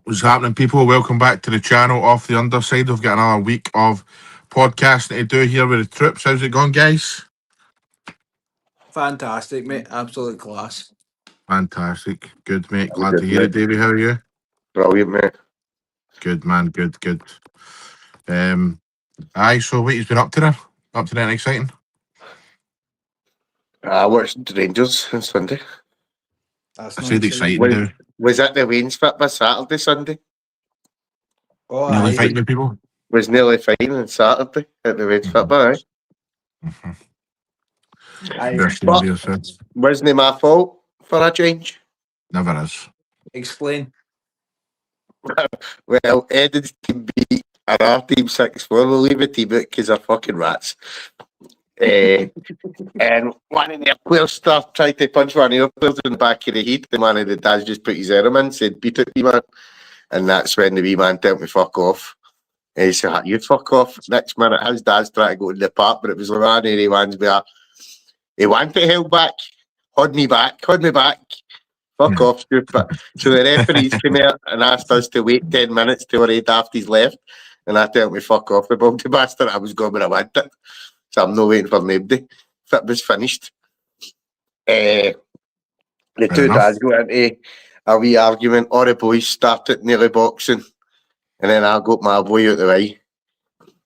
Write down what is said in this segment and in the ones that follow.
What's happening, people? Welcome back to the channel Off the Underside. We've got another week of podcasting to do here with the troops. How's it going, guys? Fantastic, mate. Absolute class. Fantastic. Good, mate. I'm Glad to good, hear it, mate. Davey. How are you? Brilliant, mate. Good, man. Good, good. Aye, so what you've been up to then? Up to anything exciting? I watched Rangers on Sunday. That's I not said exciting, Davey. Was that the Wayne's fit by Saturday, Sunday? Oh, Nearly aye. fighting with people? Was nearly fine on Saturday at the Wayne's fit by, Mm-hmm. Aye. Best But yourselves. wasn't my fault for a change. Never is. Explain. Well, Edin's team beat our team 6-4. We'll leave the team out because they're fucking rats. And one of their players tried to punch one of the players in the back of the head, and one of the dads just put his arm in and said, beat it, wee man. And that's when the wee man told me fuck off. And he said, "Ah, you fuck off." Next minute, his dad's trying to go to the park, but it was one of the ones where he wanted held back, hold me back. Fuck off, stupid. So the referees came out and asked us to wait 10 minutes till our head after he's left. And I told me, fuck off, the bounty bastard. I was going when I went it. So I'm not waiting for nobody. If it was finished. The two enough. dads go into a wee argument. All the boys started nearly boxing. And then I got my boy out the way.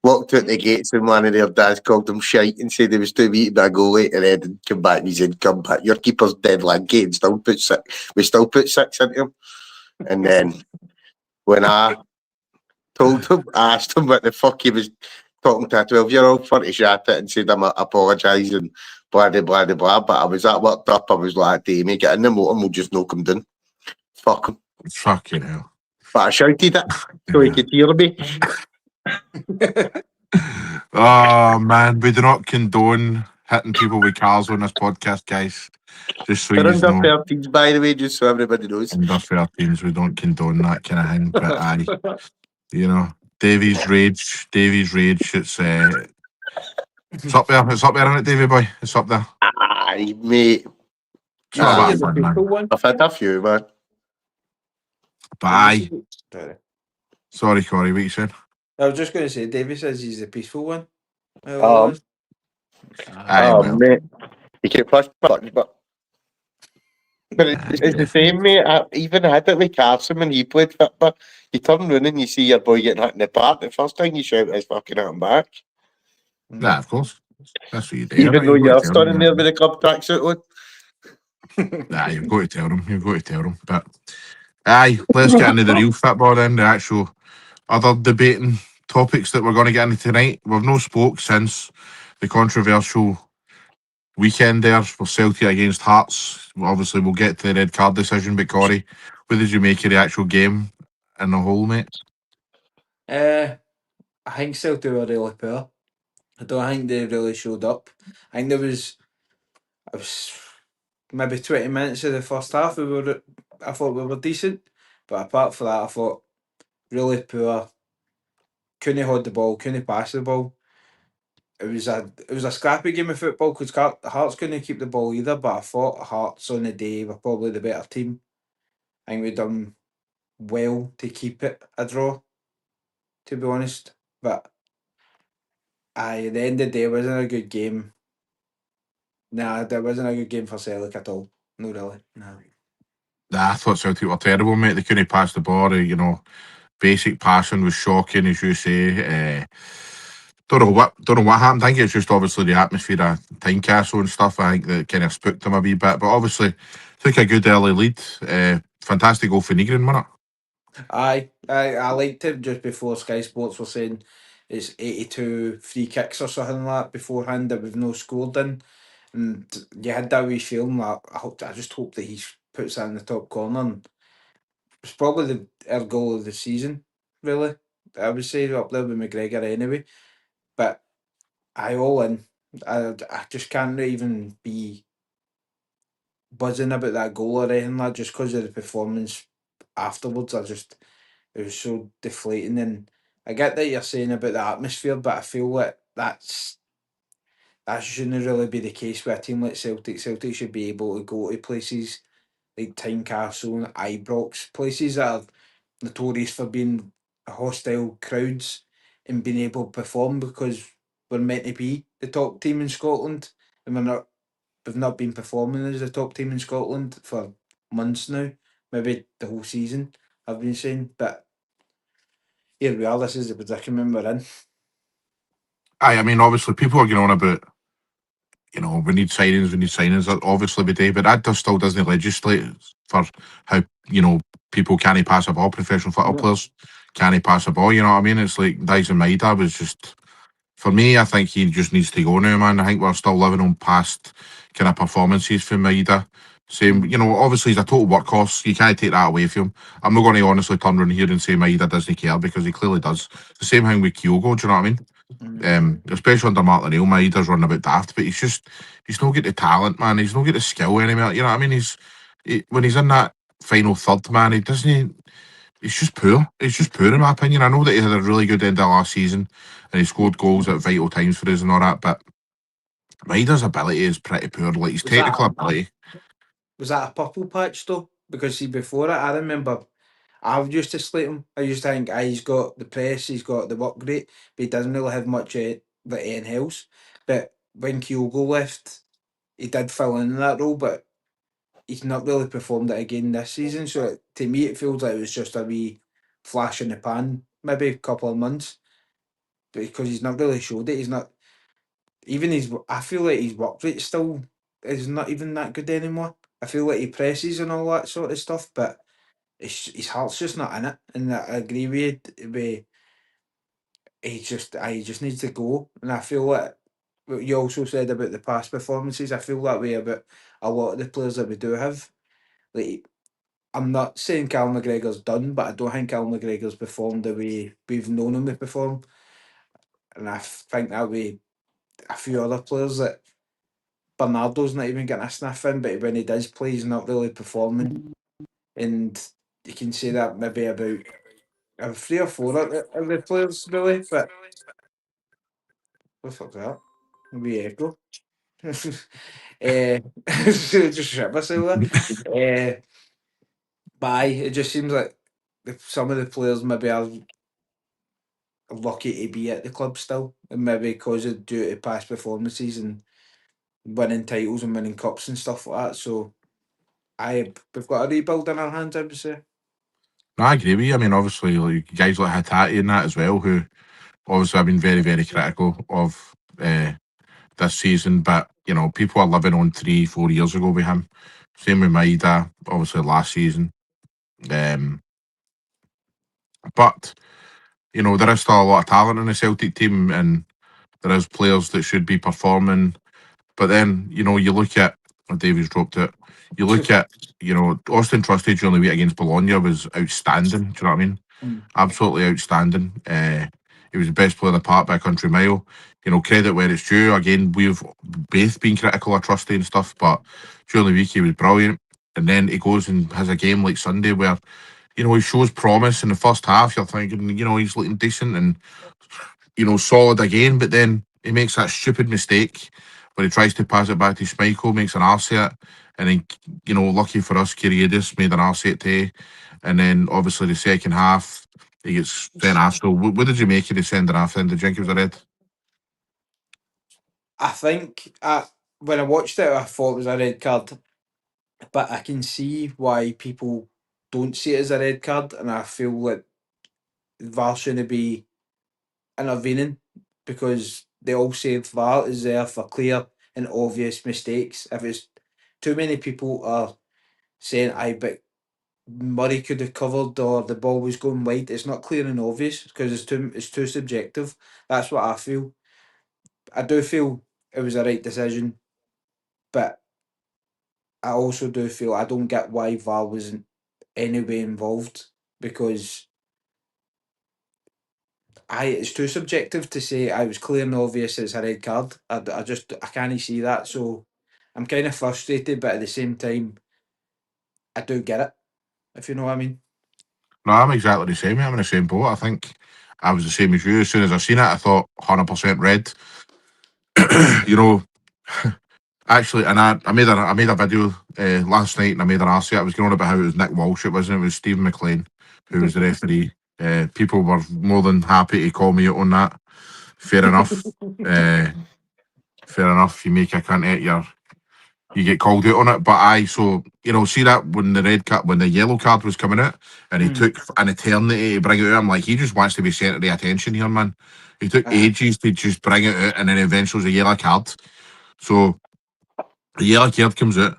Walked out the gates and one of their dads called him shite and said he was too weak by a goalie, and then come back and he said, "Come back, your keeper's dead like gate." Still put six. We still put 6 into him. And then when I told him, I asked him what the fuck he was talking to a 12-year-old for, he shot it and said, "I'm apologise and blah blah blah blah." But I was that worked up. I was like, "Damien, get in the motor and we'll just knock him down." Fuck him. Fucking hell. But I shouted it so he could hear me. Oh, man. We do not condone hitting people with cars on this podcast, guys. Just so They're you under know. 13s, by the way, just so everybody knows. Under 13s, we don't condone that kind of thing. But aye, you know, Davey's rage. It's up there. It's up there, isn't it, Davey boy? It's up there. Aye, mate. It's not Aye. a bad one, man. One. I've had a few, man. But aye. Sorry. Sorry, Corey, what you said? I was just going to say, Davey says he's the peaceful one. Aye, well. mate. You can push buttons, but it's the same, mate. I even had it with Carson when he played football. You turn around and you see your boy getting hit in the park. The first thing you shout is fucking at him back. Nah, of course. That's what you do. Even though You've got you're to tell standing them, there with a club tracksuit on. Nah, you've got to tell them. You've got to tell them. But aye, let's get into the real football then, the actual other debating topics that we're going to get into tonight. We've no spoke since the controversial weekend there for Celtic against Hearts. Obviously, we'll get to the red card decision, but Corey, what did you make of the actual game in the whole, mate? I think Celtic were really poor. I don't think they really showed up. I think I was maybe 20 minutes of the first half. I thought we were decent, but apart from that, I thought really poor. Couldn't hold the ball, couldn't pass the ball. It was a scrappy game of football because Hearts couldn't keep the ball either. But I thought Hearts on the day were probably the better team. I think we done well to keep it a draw, to be honest. But at the end of the day, it wasn't a good game. Nah, that wasn't a good game for Celtic at all. No, really. No. Nah, I thought Celtic were terrible, mate. They couldn't pass the ball. You know, basic passing was shocking, as you say. Don't know what happened. I think it's just obviously the atmosphere of Tynecastle and stuff. I think that kind of spooked them a wee bit. But obviously took a good early lead. Fantastic goal for Negrin, wasn't it? I liked it just before Sky Sports were saying it's 82 free kicks or something like that beforehand that we've no scored in. And you had that wee feeling that I just hope that he puts that in the top corner. And it's probably our goal of the season, really. I would say up there with McGregor anyway. But I all in. I just can't even be buzzing about that goal or anything like just because of the performance afterwards. It was so deflating. And I get that you're saying about the atmosphere, but I feel like that shouldn't really be the case with a team like Celtic. Celtic should be able to go to places like Tynecastle and Ibrox, places that are notorious for being hostile crowds and being able to perform because we're meant to be the top team in Scotland and we've not been performing as the top team in Scotland for months now, maybe the whole season, I've been saying. But here we are, this is the predicament we're in. I mean, obviously, people are going on about, we need signings, obviously, we do, but that still doesn't legislate for how, people can't pass a ball, professional football No. players can't pass a ball, you know what I mean? It's like Dyson Maida was just, for me, I think he just needs to go now, man. I think we're still living on past kind of performances from Maida. Same, obviously he's a total workhorse. You can't take that away from him. I'm not going to honestly turn around here and say Maida doesn't care because he clearly does. It's the same thing with Kyogo, do you know what I mean? Especially under Martin O'Neill, Maida's running a bit daft, but he's not got the talent, man. He's not got the skill anymore. You know what I mean? When he's in that final third, man, he doesn't. He's just poor. He's just poor in my opinion. I know that he had a really good end of last season and he scored goals at vital times for us and all that, but Maida's ability is pretty poor. Like his technical ability. Was that a purple patch though? Because see, before it, I remember I used to slate him. I used to think, he's got the press, he's got the work rate, but he doesn't really have much like anything else. But when Kyogo left, he did fill in that role, but he's not really performed it again this season. So to me, it feels like it was just a wee flash in the pan, maybe a couple of months, because he's not really showed it. He's not even his. I feel like his work rate still is not even that good anymore. I feel like he presses and all that sort of stuff, but his heart's just not in it. And I agree with you. He just needs to go. And I feel like what you also said about the past performances. I feel that way about a lot of the players that we do have. Like, I'm not saying Cal McGregor's done, but I don't think Cal McGregor's performed the way we've known him to perform. And I think that way a few other players that Bernardo's not even getting a sniff in, but when he does play, he's not really performing. And you can say that maybe about three or four of the players, really. But what the fuck's that? Maybe echo. Just shit myself there. But it just seems like some of the players maybe are lucky to be at the club still, and maybe because of due to past performances and winning titles and winning cups and stuff like that. So we've got a rebuild in our hands, I would say. No, I agree with you. I mean, obviously, like guys like Hattati and that as well, who obviously have been very, very critical of this season. But people are living on 3-4 years ago with him. Same with Maida, obviously last season. But there is still a lot of talent in the Celtic team, and there is players that should be performing. But then, you look at Davies dropped it. You look at, Austin Trusty during the week against Bologna was outstanding. Do you know what I mean? Absolutely outstanding. He was the best player in the park by a country mile. Credit where it's due. Again, we've both been critical of Trusty and stuff, but during the week he was brilliant. And then he goes and has a game like Sunday where, he shows promise in the first half. You're thinking, he's looking decent and, solid again. But then he makes that stupid mistake where he tries to pass it back to Schmeichel, makes an arse of it. And then, lucky for us, Kyrgios made an arse of it today. And then, obviously, the second half, he gets sent off. So, what did you make of the sending off then? Did you think it was a red? I think when I watched it, I thought it was a red card, but I can see why people don't see it as a red card, and I feel like VAR shouldn't be intervening because they all say VAR is there for clear and obvious mistakes. If it's too many people are saying, "I but Murray could have covered or the ball was going wide," it's not clear and obvious because it's too subjective. That's what I feel. I do feel it was a right decision, but I also do feel I don't get why VAR wasn't any way involved because it's too subjective to say I was clear and obvious it's a red card. I can't see that, so I'm kind of frustrated, but at the same time, I do get it. If you know what I mean. No, I'm exactly the same. I'm in the same boat. I think I was the same as you. As soon as I seen it, I thought 100% red. you know, Actually, and I made a video last night, and I made an arse. I was going on about how it was Nick Walsh. It wasn't. It was Stephen McLean who was the referee. People were more than happy to call me out on that. Fair enough. Fair enough. You make a cunt out you get called out on it. But so see that when the yellow card was coming out, and he took an eternity to bring it out. I'm like, he just wants to be centre of the attention here, man. He took ages to just bring it out, and then eventually it was a yellow card. So the yellow card comes out,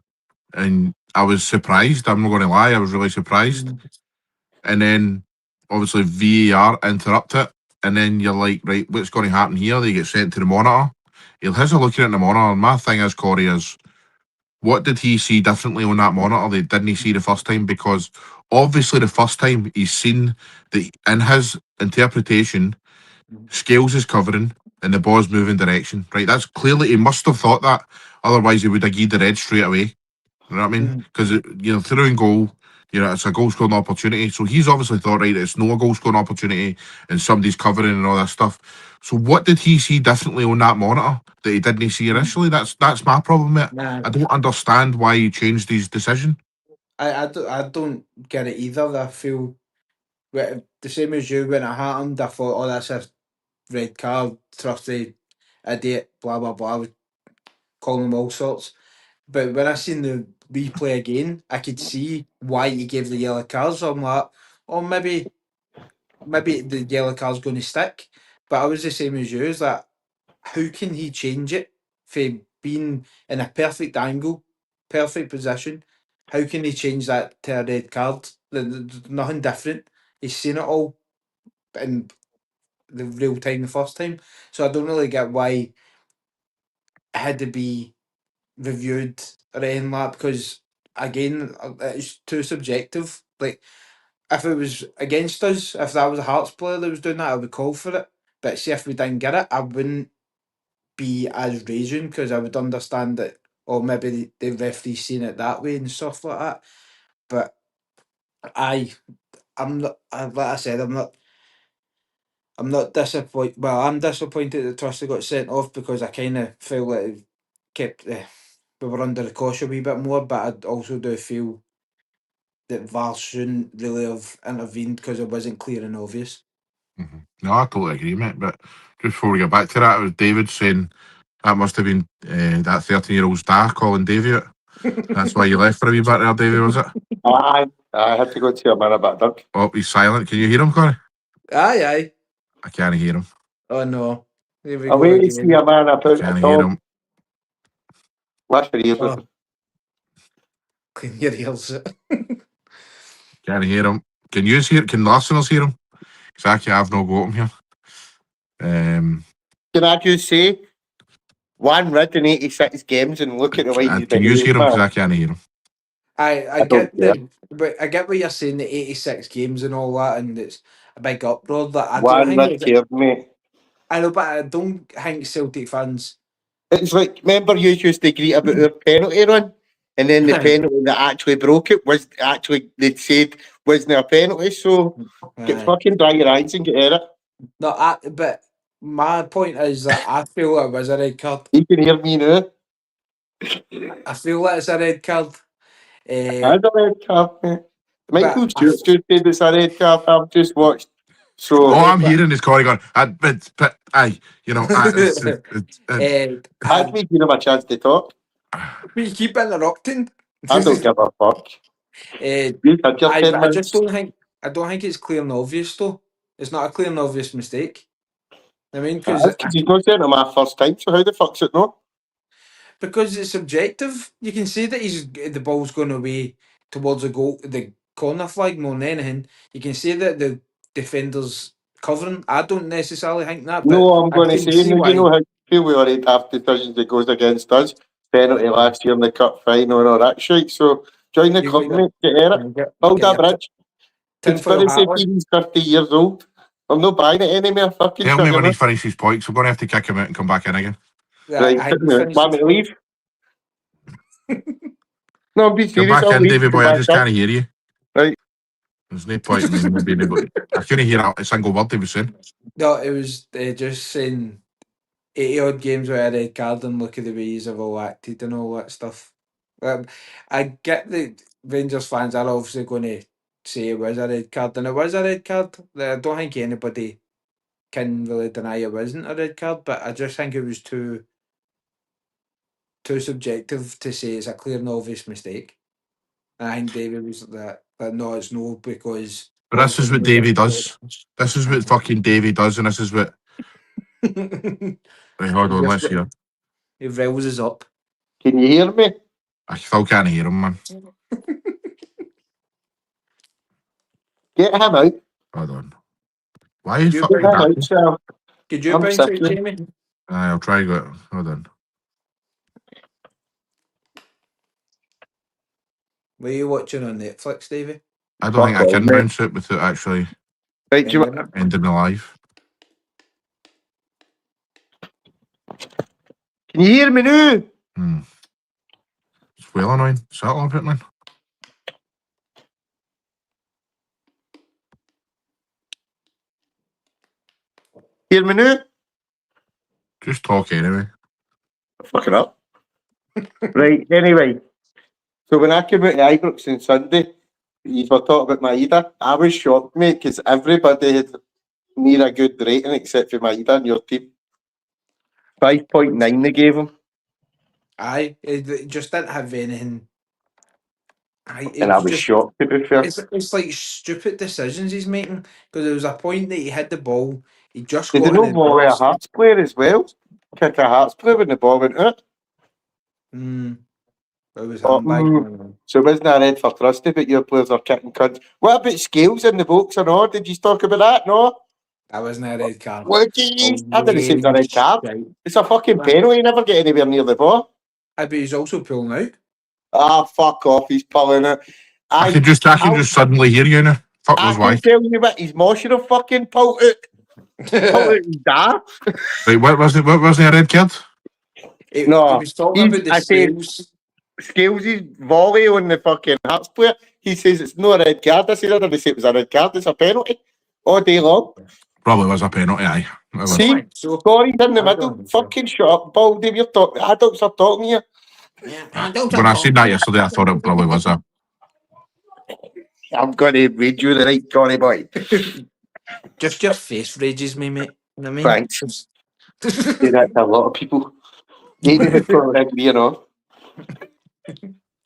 and I was surprised. I'm not going to lie, I was really surprised. And then obviously VAR interrupt it, and then you're like, right, what's going to happen here? They get sent to the monitor. He'll has a looking at the monitor, and my thing is, Corey, is what did he see differently on that monitor that didn't he see the first time? Because obviously the first time he's seen that in his interpretation, Scales is covering and the ball's moving direction. Right, that's clearly he must have thought that. Otherwise, he would have given the red straight away. You know what I mean? Because through and goal, it's a goal scoring opportunity. So he's obviously thought, right, it's no goal scoring opportunity, and somebody's covering and all that stuff. So what did he see differently on that monitor that he didn't see initially? That's my problem, mate. I don't understand why he changed his decision. I don't get it either. I feel the same as you when it happened. I thought, oh, that's a red card, trusty idiot, blah blah blah. I was calling him all sorts. But when I seen the replay again, I could see why he gave the yellow card. So I'm like, oh, maybe the yellow card's going to stick. But I was the same as you. Is that how can he change it for being in a perfect angle, perfect position? How can he change that to a red card? There's nothing different. He's seen it all in the real time the first time. So I don't really get why it had to be reviewed or anything like that, because again, it's too subjective. Like if it was against us, if that was a Hearts player that was doing that, I would call for it. But see, if we didn't get it, I wouldn't be as raging because I would understand that, or maybe the referee's seen it that way and stuff like that. But I'm not. Like I said, I'm not disappointed. Well, I'm disappointed that Trusty got sent off because I kind of feel like it kept. We were under the cosh a wee bit more, but I also do feel that VAR shouldn't really have intervened because it wasn't clear and obvious. No, I totally agree, mate. But just before we get back to that, it was David saying that must have been that 13-year-old's dad calling Davy out. That's why you left for a wee bit there, Davy, was it? I had to go to a man about Doug. Oh, he's silent. Can you hear him, Corey? Aye. I can't hear him. Oh no. Here we I go wait to again. see a man I about can't a hear dog. him. Wash your ears with Oh. Clean your ears. Can't hear him. Can you hear? Can listeners hear him? Exactly. I've not got him here. Can I just say, one rid in 86 games and look at the way he's Can you behaved, hear him? Because man. I can't hear him. I don't get but I get what you're saying, the 86 games and all that, and it's a big uproar. That I don't One think rid it's, cared, mate. I know, but I don't think Celtic fans. It's like, remember you used to agree about our penalty run? And then the Aye. penalty that actually broke it was actually, they said, wasn't a penalty. So get Aye. fucking dry your eyes and get at it. No, but my point is that I feel it was a red card. You can hear me now. I feel like it's a red card. As a red card, mate. Michael But Stewart just said it's a red card. I've just watched. So All I'm but- hearing is Corey going, but aye, has me give him a chance to talk. we keep interrupting. I don't give a fuck. You had your 10 I just minutes. don't think it's clear and obvious though. It's not a clear and obvious mistake. I mean, Because he's not saying it my first time, so how the fuck's it not? because it's subjective. You can see that the ball's going away towards the corner flag more than anything. You can see that the defender's covering. I don't necessarily think that, but No, I'm going to can say, see you why. know how feel we already have decisions that goes against us. Penalty last year in the cup final and all that shit. So join the You club, got mate. Get at it. Build a bridge. tinfoil Conspiracy hat on. theory's 50 years old. I'm not buying it anymore. Fucking tell me shut when your he's finished his points. We're going to have to kick him out and come back in again. Right, I think he's finished want me his to leave? No, I'm being Come serious. back I'll in, leave. David Come boy. I back just in. can't hear you. Right. There's no point in me not being able to. I couldn't hear a single word he was saying. No, it was just saying 80 odd games without a red card and look at the way he's have all acted and all that stuff. I get the Rangers fans are obviously going to say it was a red card, and it was a red card. I don't think anybody can really deny it wasn't a red card, but I just think it was too subjective to say it's a clear and obvious mistake. I think David was that no, it's no, because But this is what Davey does. This is what fucking Davey does, and this is what. Right, hold on, let's hear. He riles us up. Can you hear me? I still can't hear him, man. Get him out. Hold on. Why is You fucking Get him back? out, Sam. Could you I'm bounce sick it, of it. Jamie? I'll try go. Hold on. Were you watching on Netflix, Davey? I don't think I Fuck can off, mate. bounce it without actually Right, do you, ending the live. can you hear me now? It's well annoying. Settle a bit, man. Hear me now? Just talk anyway. Fucking up. Right, anyway. So when I came out to Ibrox on Sunday, you were talking about Maeda. I was shocked, mate, because everybody had near a good rating except for Maeda and your team. 5.9 they gave him. Aye, it just didn't have anything. It And I was was just shocked, to be fair. it's like stupid decisions he's making, because there was a point that he had the ball, he just Did got they in know the ball with a box. Hearts player as well? Kick a Hearts player when the ball went out. It was Oh, handbag. so it wasn't a red for Trusty, but your players are kicking cunts. What about Scales in the box or not? Did you talk about that? No? That wasn't a red card. What do you? I didn't say it was a red card. Right. It's a fucking penalty. You never get anywhere near the ball. But he's also pulling out. Ah, fuck off. He's pulling it. I can just suddenly hear you now. Fuck I knows why. can tell you what, his mosh should have fucking pulled it. Pulled it and died. Right, what wasn't a red card? He No, was talking about the I said- Scales. Scales' volley on the fucking Hearts player. He says it's not a red card. I said I didn't say it was a red card. It's a penalty all day long. Probably was a penalty, aye. It was. See? So Scoring in the I middle. don't know. Fucking shut up, Baldy. You're talking. Adults are talking here. When I seen that yesterday, I thought it probably was a. I'm going to read you the right Johnny boy. Just your face rages me, mate. You know what I mean? Thanks. Say that to a lot of people. You know.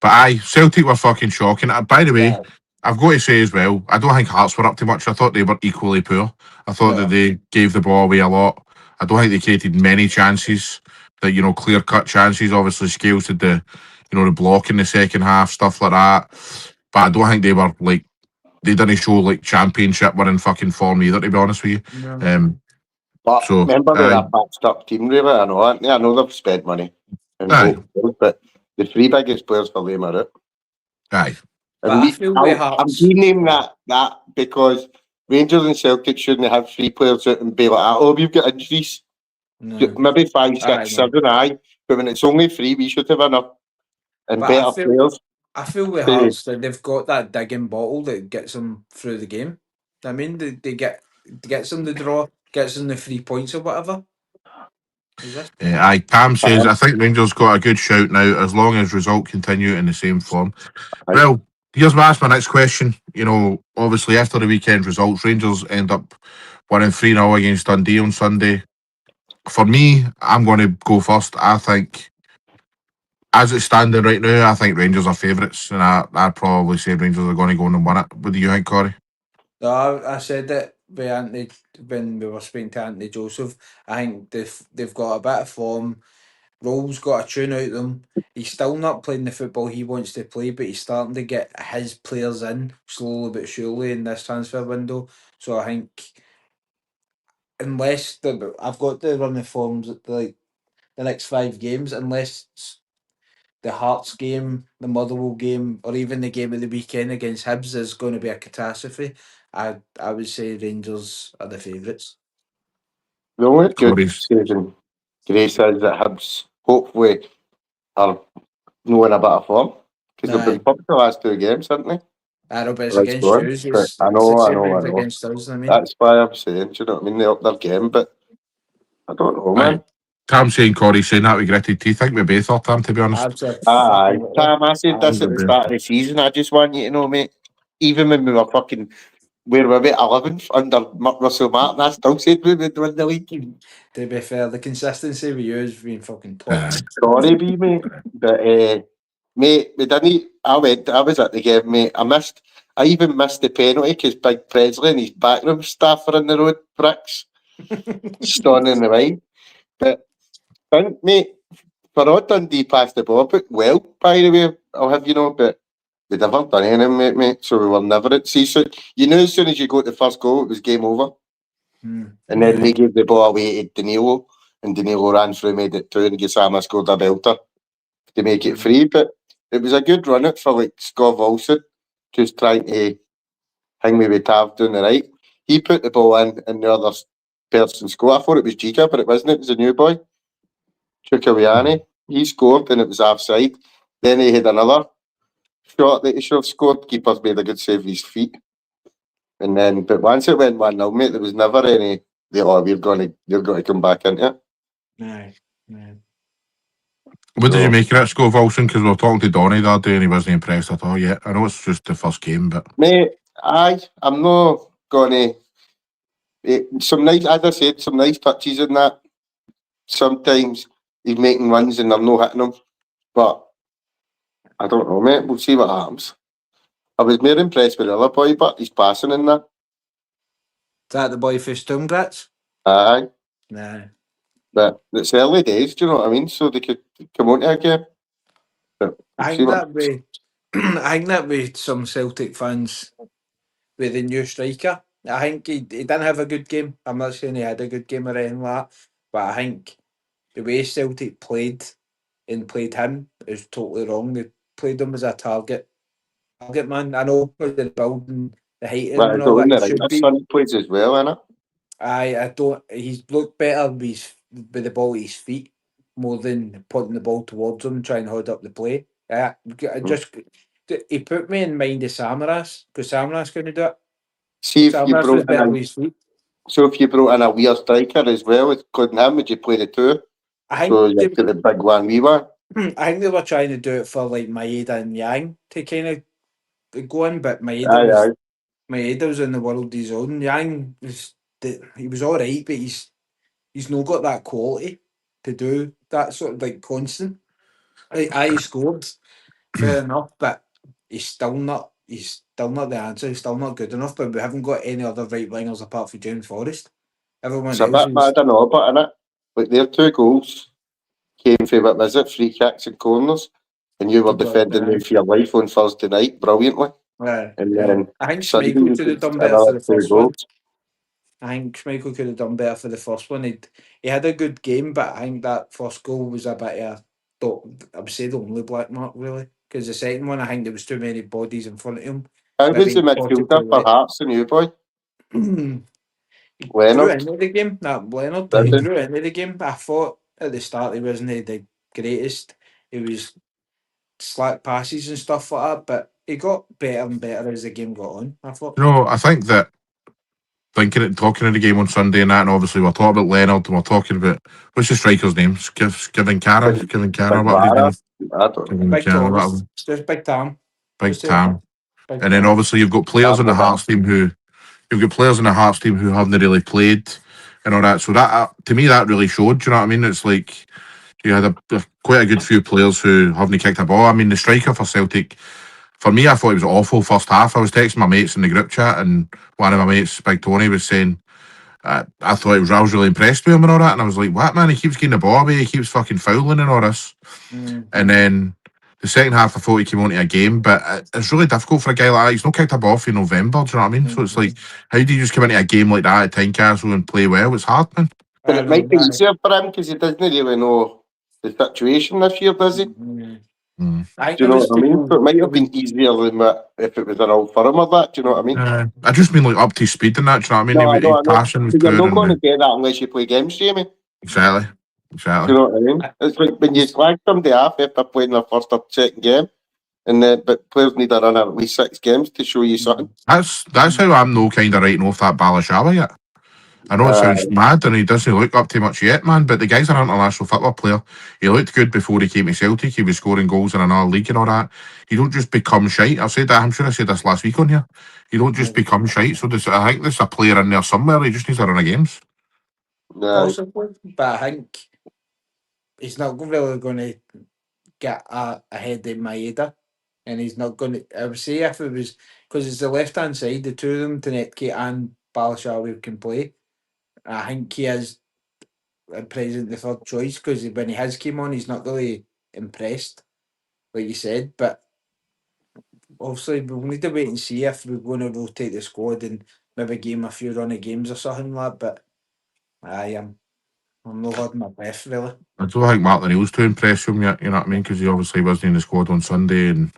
But aye, Celtic were fucking shocking. By the way, I've got to say as well, I don't think Hearts were up to much. I thought they were equally poor. I thought that they gave the ball away a lot. I don't think they created many chances, that, you know, clear cut chances. Obviously, Scales did the, you know, the block in the second half, stuff like that. But I don't think they were like, they didn't show like championship were in fucking form either, to be honest with you. No. But So, remember they're a patched up team, really. I know they've spent money. But the three biggest players for them are it. Aye. I feel with I'm Hearts. renaming that because Rangers and Celtic shouldn't have three players out and be like, oh, we've got injuries. No. Maybe 5, 6, Aye, no. 7, aye. But when it's only 3, we should have enough and But better players. I feel with Hearts that they've got that digging bottle that gets them through the game. I mean, they gets them the draw, gets them the 3 points or whatever. Aye, Cam says, I think Rangers got a good shout now as long as result continue in the same form. Aye. Well, here's my next question. You know, obviously after the weekend results, Rangers end up winning 3-0 against Dundee on Sunday. For me, I'm going to go first. I think, as it's standing right now, I think Rangers are favourites, and I'd probably say Rangers are going to go and win it. What do you think, Corey? No, I said that with Anthony when we were speaking to Anthony Joseph. I think they've got a bit of form. Roll's got a tune out them. He's still not playing the football he wants to play, but he's starting to get his players in slowly but surely in this transfer window. So I think, unless I've got to run the forms like the next 5 games, unless the Hearts game, the Motherwell game, or even the game of the weekend against Hibs is going to be a catastrophe, I would say Rangers are the favourites. The only good Corey's. saving grace is that Hibs hopefully are knowing a bit of form because they've been fucked the last 2 games, haven't they? I know, but it's Right, against go on. Jews. But It's I know. against us. I mean, That's why I'm saying, do you know what I mean? They up their game, but I don't know, man. Tam saying Corey saying that with gritted teeth. I think we both are, Tam, to be honest. Aye, Absolutely. Tam, I said this at the start of the season. I just want you to know, mate, even when we were fucking, where we were at 11th under Russell Martin, I still said we would win the league. To be fair, the consistency we use has been fucking top. Sorry, be mate. But, mate, we didn't. I was at the game, mate. I even missed the penalty because Big Presley and his backroom staff were in the road, bricks, stunning the way. But, I think, mate, for all Dundee passed the ball, but well, by the way, I'll have you know, but we never done anything, mate, so we were never at sea. So, you know, as soon as you got the first goal, it was game over. And then they gave the ball away to Danilo, and Danilo ran through, made it 2, and Gassama scored a belter to make it 3. But it was a good run out for like Scott Wilson, just trying to hang me with Tav down the right. He put the ball in, and the other person scored. I thought it was Giga, but it wasn't. It was a new boy, Chukawiani. He scored, and it was offside. Then he had another shot that he should have scored. Keeper's made a good save with his feet. And then, but once it went 1-0, mate, there was never any. You're going to come back into it. Aye. What did you make of that, Scott Wilson? Because we were talking to Donny the other day and he wasn't impressed at all yet. I know it's just the first game, but... Mate, I'm not going to... Some nice, as I said, some nice touches in that. Sometimes he's making runs and they're not hitting him. But I don't know, mate. We'll see what happens. I was more impressed with the other boy, but he's passing in that. Is that the boy for Sturmgratz? Aye. Nah. But it's early days, do you know what I mean? So they could come on to a game. But we'll I see think that with some Celtic fans with the new striker. I think he didn't have a good game. I'm not saying he had a good game or anything like that, but I think the way Celtic played him is totally wrong. They played him as a target man. I know because they're building the height of him and all doing that. the He should right. be. Son plays as well, innit? I don't. He's looked better with the ball at his feet more than putting the ball towards him and trying to hold up the play. He put me in mind of Samaras because Samaras going to do it. See if you Samaras was brought in better with his feet. so if you brought in a weird striker as well, including him, would you play the two? I So think you get the big one, wee one. I think they were trying to do it for like Maeda and Yang to kind of go in, but Aye. Maeda was in the world of his own. Yang he was all right, but he's not got that quality to do that sort of like constant. He scored, fair enough, but he's still not the answer. He's still not good enough. But we haven't got any other right wingers apart from James Forrest. Everyone It's a else bit is mad, I know, but innit? Like their 2 goals came from what was it, free kicks and corners, and you were defending them for your life on Thursday night brilliantly. And then I think Sunday Schmeichel you could have get done better for another the 2 first one. goals. I think Schmeichel could have done better for the first one. He had a good game, but I think that first goal was a bit of I would say the only black mark really. Because the second one, I think there was too many bodies in front of him. How was the Maybe midfielder for Hearts and you, boy? He drew Leonard. into the game. That Leonard, Did he he? drew into the game. I thought at the start he wasn't the greatest. He was slack passes and stuff like that, but he got better and better as the game got on. I thought. I think that talking of the game on Sunday and that, and obviously we're talking about Leonard and we're talking about what's the striker's name? Kevin Cara, whatever his name is. I don't know. Big Cara, Thomas. whatever. It's just Big Tam. Big Tam. Big And then Tam. obviously you've got players in the Hearts team who haven't really played and all that. So that to me that really showed. Do you know what I mean? It's like you had quite a good few players who haven't kicked a ball. I mean, the striker for Celtic, for me, I thought it was awful first half. I was texting my mates in the group chat, and one of my mates, Big Tony, was saying, I thought I was really impressed with him and all that. And I was like, what, man? He keeps getting the ball away. He keeps fucking fouling and all this. And then the second half, I thought he came onto a game, but it's really difficult for a guy like that. He's not kicked a ball for November, do you know what I mean? So it's like, how do you just come into a game like that at Tynecastle and play well? It's hard, man. But it might be easier for him because he doesn't really know the situation this year, does he? Mm. Do you know what I mean? So it might have been easier than if it was an old firm or that. Do you know what I mean? I just mean like up to speed and that. Do you know what I mean? No, His passion was you're good. not going to get that unless you play games, Jamie. Exactly. Do you know what I mean? It's like when you slag somebody off after playing their first or second game, but players need to run at least 6 games to show you something. That's how I'm no kind of writing off that Balashawa yet. I know it sounds mad and he doesn't look up to much yet, man, but the guy's an international football player. He looked good before he came to Celtic. He was scoring goals in another league and all that. You don't just become shite. I've said that. I'm sure I said this last week on here. You don't just become shite. So I think there's a player in there somewhere. He just needs a run of games. Possibly, but I think he's not really going to get ahead of Maeda, and he's not going to. I would say if it was because it's the left hand side, the two of them, Tanetki and Balashawi can play. I think he is at present the third choice because when he has came on, he's not really impressed, like you said. But obviously, we'll need to wait and see if we're going to rotate the squad and maybe give him a few run of games or something like that. But I'm not holding my breath really. I don't think Martin O'Neill's too impressed with him yet, you know what I mean? Because he obviously wasn't in the squad on Sunday and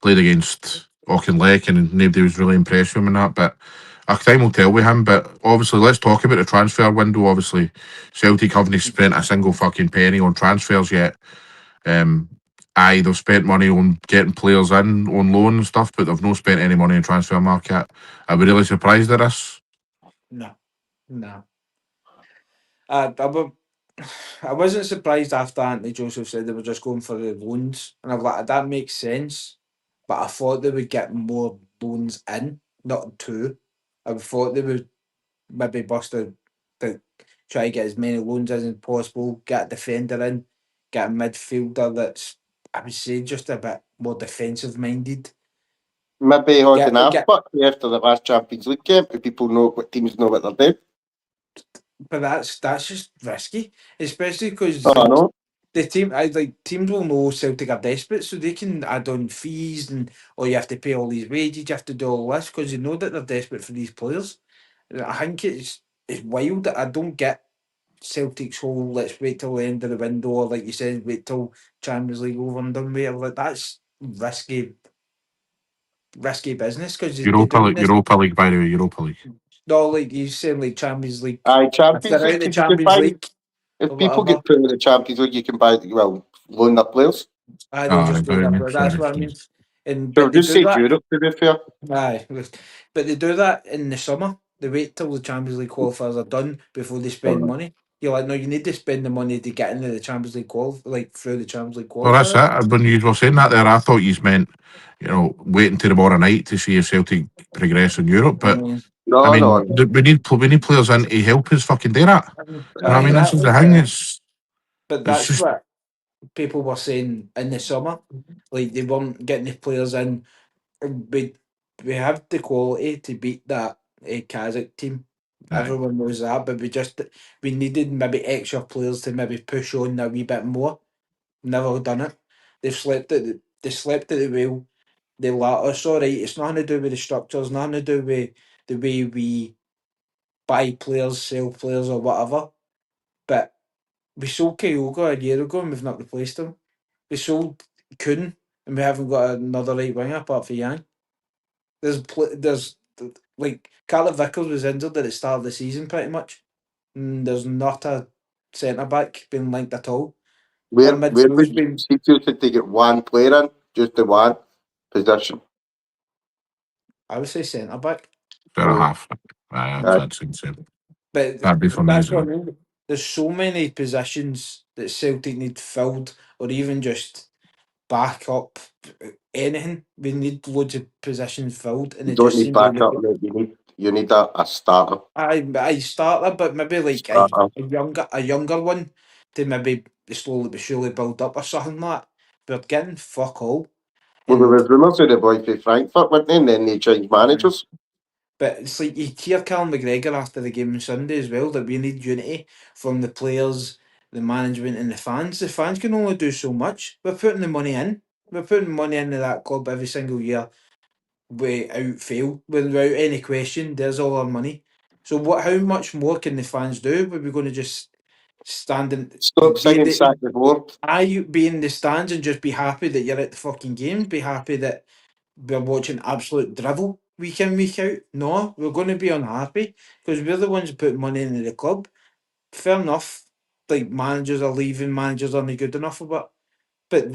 played against Auchinleck and nobody was really impressed with him and that. But time will tell with him. But obviously, let's talk about the transfer window. Obviously, Celtic haven't spent a single fucking penny on transfers yet. They've spent money on getting players in on loan and stuff, but they've not spent any money on transfer market. Are we really surprised at this? No. I wasn't surprised after Anthony Joseph said they were just going for the loans, and I'm like, that makes sense. But I thought they would get more loans in, not two. I thought they would maybe to try to get as many loans as possible, get a defender in, get a midfielder that's, I would say, just a bit more defensive minded. Maybe holding Get, off get, but after the last Champions League game, people know what teams know what they're doing. but that's just risky, especially because Oh, no. the teams will know Celtic are desperate, so they can add on fees and you have to pay all these wages, you have to do all this because you know that they're desperate for these players. I think it's wild that I don't get Celtic's whole let's wait till the end of the window, or like you said, wait till Champions League over and done with. Like that's risky business because you're doing this. Europa League, by the way, Europa League. No, like you saying, like Champions League. Aye, If Champions they're out League, of the 'cause you can Champions buy, League if or people whatever, get put in the Champions League, you can buy, loan their players. they'll just do that. Right, But that's sorry. what I mean. So But they just do say that. Europe, to be fair. Aye, but they do that in the summer. They wait till the Champions League qualifiers are done before they spend money. You're like, no, you need to spend the money to get into the Champions League through the Champions League Well, that's qualifiers. it. When you were saying that there, I thought you meant, waiting till tomorrow night to see if Celtic progress in Europe. But I No, mean, no. we need players in to help us fucking do that. You know what I mean? This is Exactly. the thing. But It's that's just what people were saying in the summer. Like they weren't getting the players in. We we have the quality to beat that Kazakh team. aye. Everyone knows that, but we needed maybe extra players to maybe push on a wee bit more. Never done it. They slept at the wheel. They let us. All right, it's nothing to do with the structures, nothing to do with the way we buy players, sell players, or whatever. But we sold Kyogo a year ago and we've not replaced him. We sold Kuhn and we haven't got another right winger apart from Yang. There's like Carter Vickers was injured at the start of the season pretty much. There's not a centre back been linked at all. Our Where midfield's would you been, see if you could get one player in, just the one position? I would say centre back. Fair Mm. half. Aye, Aye. that's insane. But That'd be for me as that's what I well. mean. There's so many positions that Celtic need filled, or even just back up anything. We need loads of positions filled, and You it don't just need seems like backup, mate. You need a starter. I starter, but maybe like Starter. a younger one to maybe slowly but surely build up or something like that. We're getting fuck all, Well, there and was rumours of the boy from Frankfurt, weren't they? And then they changed managers. but it's like you hear Callum McGregor after the game on Sunday as well that we need unity from the players, the management, and the fans. The fans can only do so much. We're putting the money in. We're putting money into that club every single year without fail, without any question. There's all our money. So what? How much more can the fans do? Are we going to just stand and Stop be in singing sack the board. be in the stands and just be happy that you're at the fucking games? Be happy that we're watching absolute drivel week in week out? No, we're going to be unhappy because we're the ones who put money into the club. Fair enough. Like managers are leaving, managers aren't good enough, but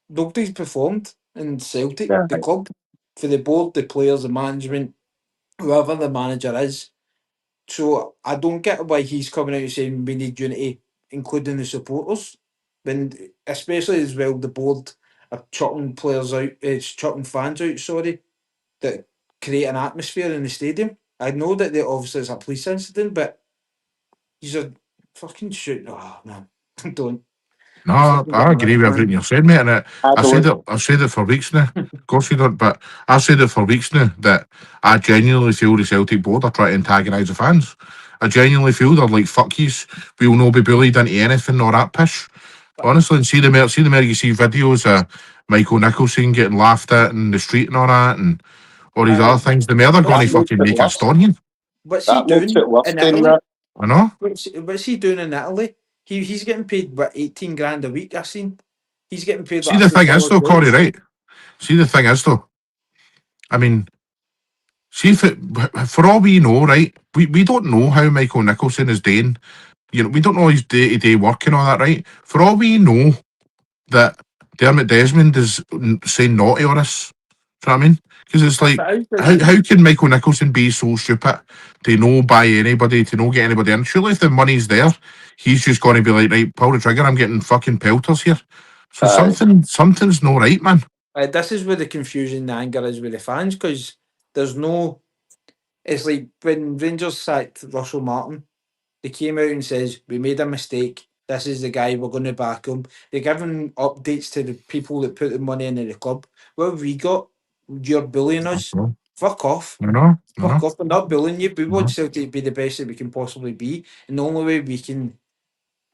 nobody's performed in Celtic, Yeah. the club, for the board, the players, the management. whoever the manager is. So I don't get why he's coming out and saying we need unity, including the supporters. When especially as well the board are chucking players out, it's chucking fans out, sorry, that create an atmosphere in the stadium. I know that they obviously it's a police incident, but these are fucking shooting. Oh man, don't. I'm No, fucking I getting agree right, with everything man. you've said, mate. And I don't. I've said it for weeks now. Of course you don't, but I've said it for weeks now that I genuinely feel the Celtic board are trying to antagonise the fans. I genuinely feel they're like fuck yous. We will not be bullied into anything or that pish. But Honestly, and see the more you see videos of Michael Nicholson getting laughed at in the street and all that, and all these uh, other things. The more they're going what's to That he? makes fucking it make a worse. stone. What's he That makes doing it worse in doing Italy? that. I know. What's he doing in Italy? He's getting paid what 18 grand a week. I seen. He's getting paid See like a the thing is footballer's though, Corey, wage. right? See the thing is though. I mean, see if it, for all we know, right? We don't know how Michael Nicholson is doing. You know, we don't know his day to day work and all that, right? For all we know, that Dermot Desmond is saying naughty on us. Do you know what I mean? Because it's If like, it is, how can Michael Nicholson be so stupid to no buy anybody, to no get anybody in? Surely if the money's there, he's just going to be like, right, pull the trigger, I'm getting fucking pelters here. So Aye. something's no right, man. this is where the confusion, the anger is with the fans because there's no. It's like when Rangers sacked Russell Martin, they came out and says we made a mistake. This is the guy we're going to back him. They're giving updates to the people that put the money into the club. What have we got? You're bullying us. No, Fuck off. no, Fuck no, off. We're not bullying you. We want no. Celtic to be the best that we can possibly be. And the only way we can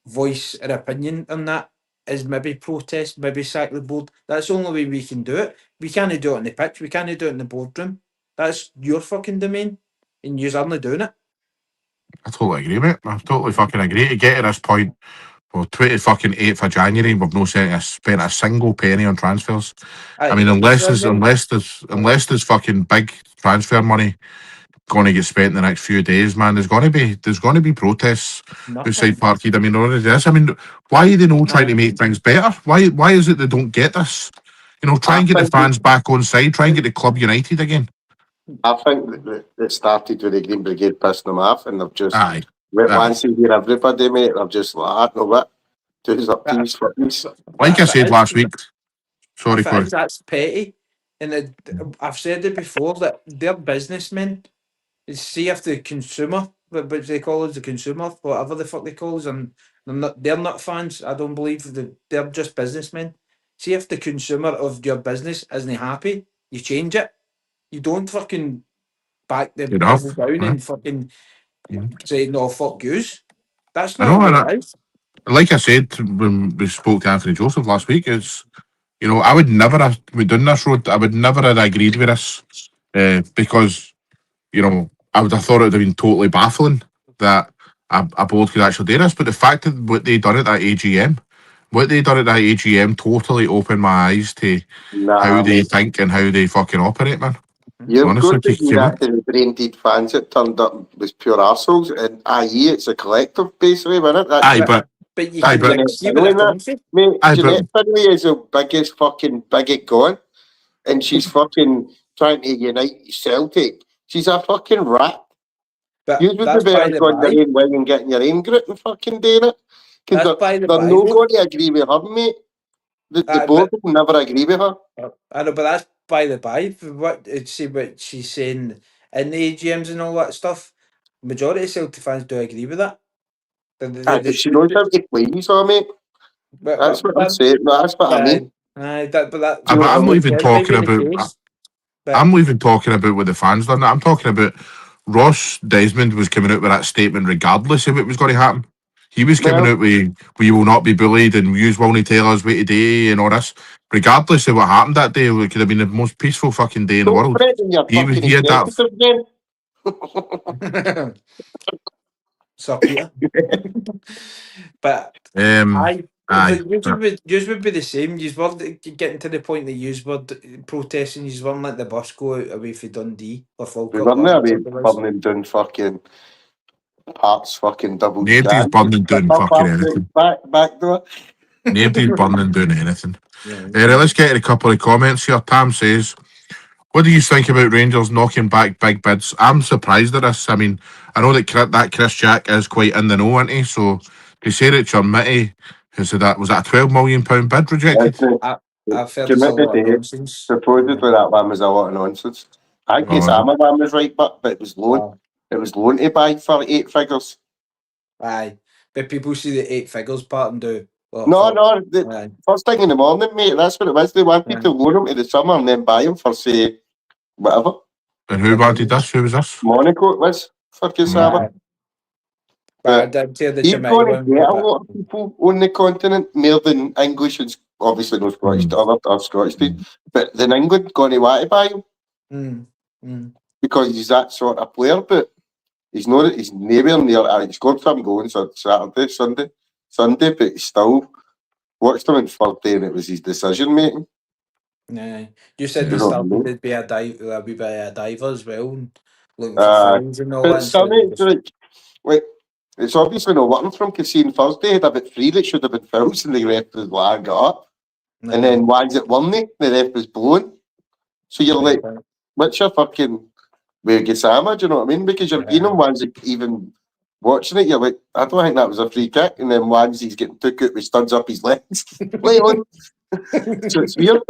voice our opinion on that is maybe protest, maybe sack the board. That's the only way we can do it. We can't do it on the pitch. We can't do it in the boardroom. That's your fucking domain. And you're only doing it. I totally agree, mate. I totally fucking agree. To get to this point, well, 28th of January, we've no spent a single penny on transfers. I mean, unless there's fucking big transfer money going to get spent in the next few days, man, there's going to be protests outside Nothing. Parkhead. I mean, already is. I mean, why are they not trying to make things better? Why is it they don't get this? You know, try I and get the think fans back on side. Try and get the club united again. I think that it started with the Green Brigade pissing them off, and they've just Aye, once they hear everybody, mate, they're just like, "Ah, no what, two's up But, these fuckers." like I if said it last is, week. Sorry, if it Corey. is, that's petty. And I've said it before that they're businessmen. See if the consumer, which they call us the consumer, whatever the fuck they call us, and they're not fans. I don't believe they're just businessmen. See if the consumer of your business isn't happy, you change it. You don't fucking back them Good off. double down Huh? and fucking say no fuck yous. That's I not know, what and it is. like I said when we spoke to Anthony Joseph last week, it's, you know, I would never have we done this road. I would never have agreed with this because, you know, I would have thought it would have been totally baffling that a board could actually do this. But the fact that what they done at that AGM totally opened my eyes to how Nah, they mate. think and how they fucking operate, man. You've Honestly, got to do that to the brain dead fans that turned up was pure arseholes, and IE, it's a collective, basically, isn't it? That's aye, But but but you aye, can but Jeanette see where Finlay they're in that. coming from. Mate, aye, but Jeanette Finlay is the biggest fucking bigot gone, and she's fucking trying to unite Celtic. She's a fucking rat. You But would be that's by better the going by. your own way and getting your own grit and fucking doing it. Because That's by the they're by not though. going to agree with her, mate. The board But will never agree with her. I know, but that's by the by. What see what she's saying in the AGMs and all that stuff. Majority of Celtic fans do agree with that. Aye, They but she should knows do. how to please her, mate. That's what I'm That, saying. No, that's what I mean. but that Do you know what I I'm not mean? even it may be talking the about. case. I'm But not even talking about what the fans done. I'm talking about Ross Desmond was coming out with that statement regardless of what was going to happen. He was coming Well, out with "we will not be bullied" and "we will not tell us what to do" and all this. Regardless of what happened that day, it could have been the most peaceful fucking day in the don't world. threaten your fucking He had that. executive then. Sir Peter. But Um, I aye, yours would be the same. You were getting to the point that you were protesting. You weren't let the bus go out away from Dundee or We Falkirk were or not whatever away it was. burning down fucking parts, fucking double nobody's scan. burning But down up fucking after anything. back door. Nobody's burning down anything. Yeah. Let's get a couple of comments here. Tam says, What do you think about Rangers knocking back big bids? I'm surprised at this. I mean, I know that Chris Jack is quite in the know, isn't he? So to say that Mitty has said that, was that a £12 million bid rejected? I've heard it's a lot of nonsense. Supposedly that one was a lot of nonsense. I think the Sama one was right, but it was loan. It was loan to buy for 8 figures. Aye, but people see the 8 figures part and do. The first thing in the morning, mate. That's what it was. They wanted to loan him to the summer and then buy him for, say, whatever. And who wanted this? Who was this? Monaco it was for Kusama. But I did hear the he's going to get a lot of people on the continent, more than English and obviously no Scottish, other Scottish teams. But then England going to want to buy him because he's that sort of player. But he's not. He's nowhere near. He scored some goals on Saturday, Sunday, but he still watched him in third day, and it was his decision making. Yeah, you said the start would be a wee bit of a diver as well, looking for friends and all that. Like, it's obviously not working from Cassine Thursday. He had about 3 that should have been fouls, and the ref was got up. And then ones that won the ref was blown. So you're like, what's your fucking with Gisama? Do you know what I mean? Because you're being on ones that even watching it, you're like, I don't think that was a free kick. And then ones he's getting took out with studs up his legs. Play on. So it's weird.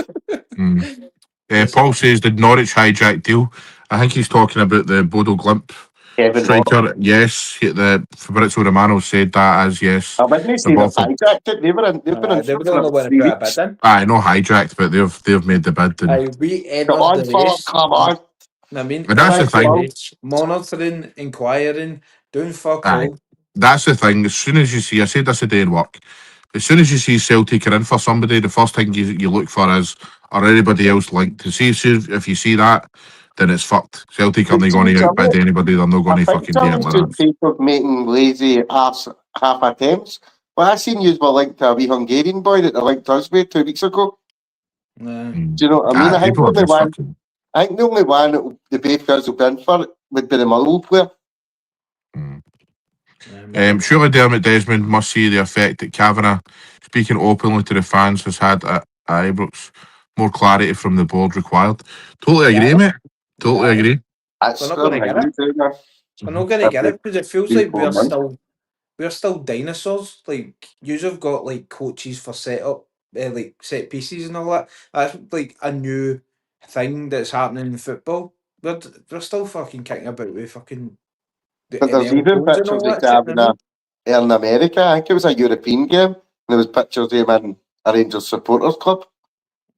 Paul says the Norwich hijack deal. I think he's talking about the Bodo Glimp striker. Yes, the Fabrizio Romano said that as yes. I wouldn't say they've hijacked it. They've been in 3 weeks. Aye, no hijacked, but they've made the bid. We entered the race. Come on. I mean, but that's the thing. Monitoring, inquiring, doing fuck all. That's the thing. As soon as you see, I said this a day in work. As soon as you see Celtic are in for somebody, the first thing you look for is, are anybody else linked? To see if you see that, then it's fucked. Celtic are not going to outbid anybody. They're not going to fucking do it like that. People making lazy half attempts. Well, I seen you were linked to a wee Hungarian boy that they linked us with 2 weeks ago. Do you know what I mean? I think the only one that the both guys will be in for would be the Mullall player. Surely Dermot Desmond must see the effect that Kavanagh, speaking openly to the fans, has had at Ibrox. More clarity from the board required. Totally agree, mate. Totally agree. We're not going to get it. We're not going to get it because it feels like we're still dinosaurs. Like, you've got like coaches for like set pieces and all that. That's like a new thing that's happening in football. We're still fucking kicking about with fucking. But there's even pictures of Kavanagh in America. I think it was a European game. And there was pictures of him in a Rangers supporters club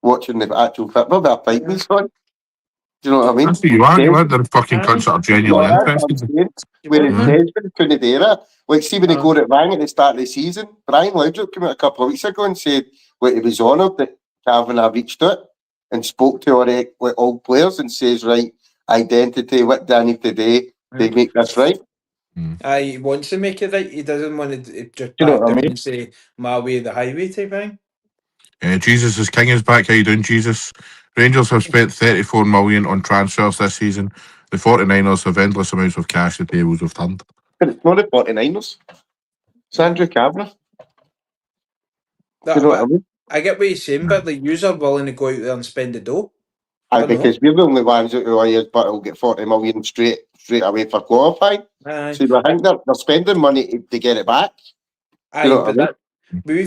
watching the actual football with a pipe and so on. Do you know what I mean? That's what you are. You are the fucking cunts that are genuinely interested. Whereas Desmond couldn't do that. Like, see when they got it wrong at the start of the season, Brian Laudrup came out a couple of weeks ago and said he was honoured that Kavanagh reached out and spoke to all players and says, right, identity, what do I need to do to make this right? He wants to make it right. He doesn't want to just back down and say, my way, the highway type thing. Jesus is King is back. How you doing, Jesus? Rangers have spent 34 million on transfers this season. The 49ers have endless amounts of cash the tables have turned. But it's not the 49ers. It's Andrew Kavanagh. You know what I mean? I get what you're saying, but like, you are willing to go out there and spend the dough. Because we're the only ones who are here, but will get 40 million straight away for qualifying. So I think they're spending money to get it back. You know what I mean?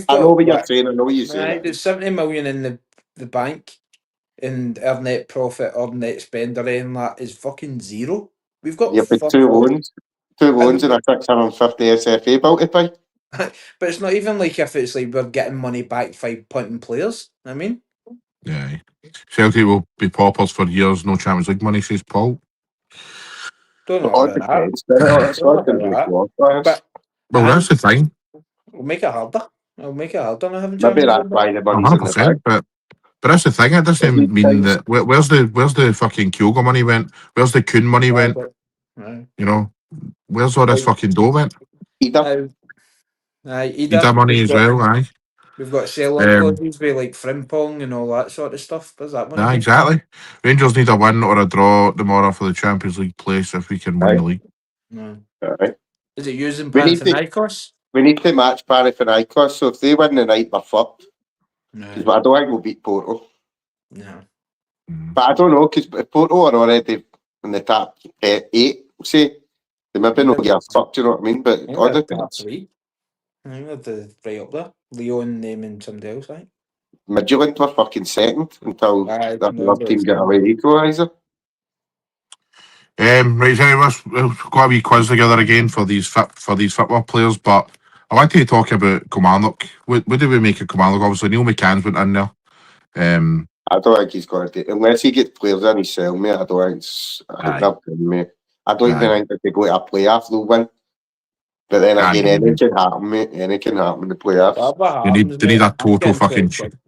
I know what you're saying. There's 70 million in the bank, and our net profit or net spend or anything that is fucking zero. We've got 2 loans and a 650 SFA bill to pay. But it's not even like if it's like we're getting money back by punting players. I mean, yeah, Celtic will be paupers for years. No Champions League money, says Paul. Don't know about that. Well, that's the thing. We'll make it harder. I'll make it harder. I haven't. Maybe that's why the money's in the bank. But that's the thing. It doesn't mean that. Where's the fucking Kyogo money went? Where's the Kuhn money went? You know, where's all this fucking dough went? Ida money as well. Aye. We've got selling clauses with like Frimpong and all that sort of stuff. Where's that money? Exactly. Rangers need a win or a draw tomorrow for the Champions League place if we can win the league. Is it using Panathinaikos? We need to match Panathinaikos, so if they win the night, we're fucked. I don't think we'll beat Porto. No. But I don't know, because Porto are already in the top 8, say. They maybe not get a fuck, do you know what I mean? I But think other they're top things, 3. I think they're right up there. Leon naming somebody else, right? Midtjylland were fucking second until the No, other team but got a late equaliser. Right, anyway, we've got a wee quiz together again for these football players, but I want to talk about Kilmarnock. What do we make of Kilmarnock? Obviously, Neil McCann's went in there. I don't think he's going to do unless he gets players in his cell, mate. I think Aye. they're good, mate. I don't even Aye. think if they go to a playoff, they'll win. But then Aye. again, anything can happen, mate. Anything can happen in the playoffs. whatever They happens, need mate, a I'm total getting fucking. 20 quid.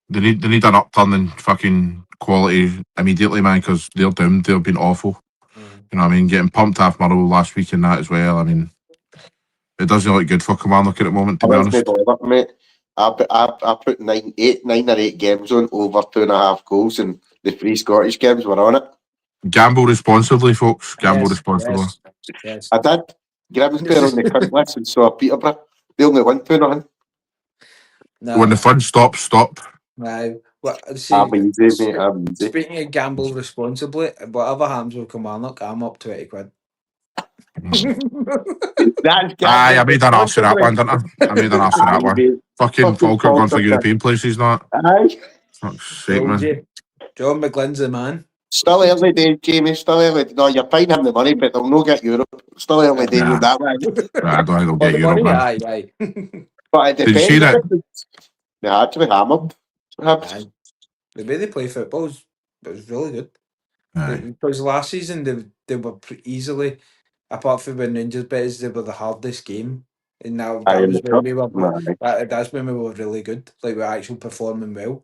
They need an upturn in fucking quality immediately, man, because they're doomed. They've been awful. Mm. You know what I mean? Getting pumped off Murrow last week and that as well. I mean, it doesn't look good for Kilmarnock at the moment, to I be wasn't honest. bothered, mate. I put 9 or 8 games on over 2.5 goals, and the 3 Scottish games were on it. Gamble responsibly, folks. Gamble Yes, responsibly. yes. I did. Grimsby on the cunt list and saw Peterborough. They only won 2-0. When the fun stops, stop. No. Well, see, I'm easy, mate. I'm easy. speaking of gamble responsibly, whatever happens with Kilmarnock, I'm up 20 quid. That's Aye, I gambling made an arse of that one, responsibly. didn't I? I made an arse of that one. Mate. Fucking Fucking Falkirk going for Falkirk. European places, not. Aye. Fuck's sake, Told man. you. John McGlynn's the man. Still early days, Jamie. Still early. No, you're paying him the money, but they'll not get Europe. Still early days Nah. with that one. Nah, I don't think they'll For get the Europe, money, man. aye. But it Did you see depends. that? They had to be hammered. Perhaps. Aye. The way they play football was really good. Aye. Because last season they were easily, apart from when Rangers beat us, they were the hardest game. And now Aye, that in was the when cup. we were Aye. that's when we were really good. Like we were actually performing well.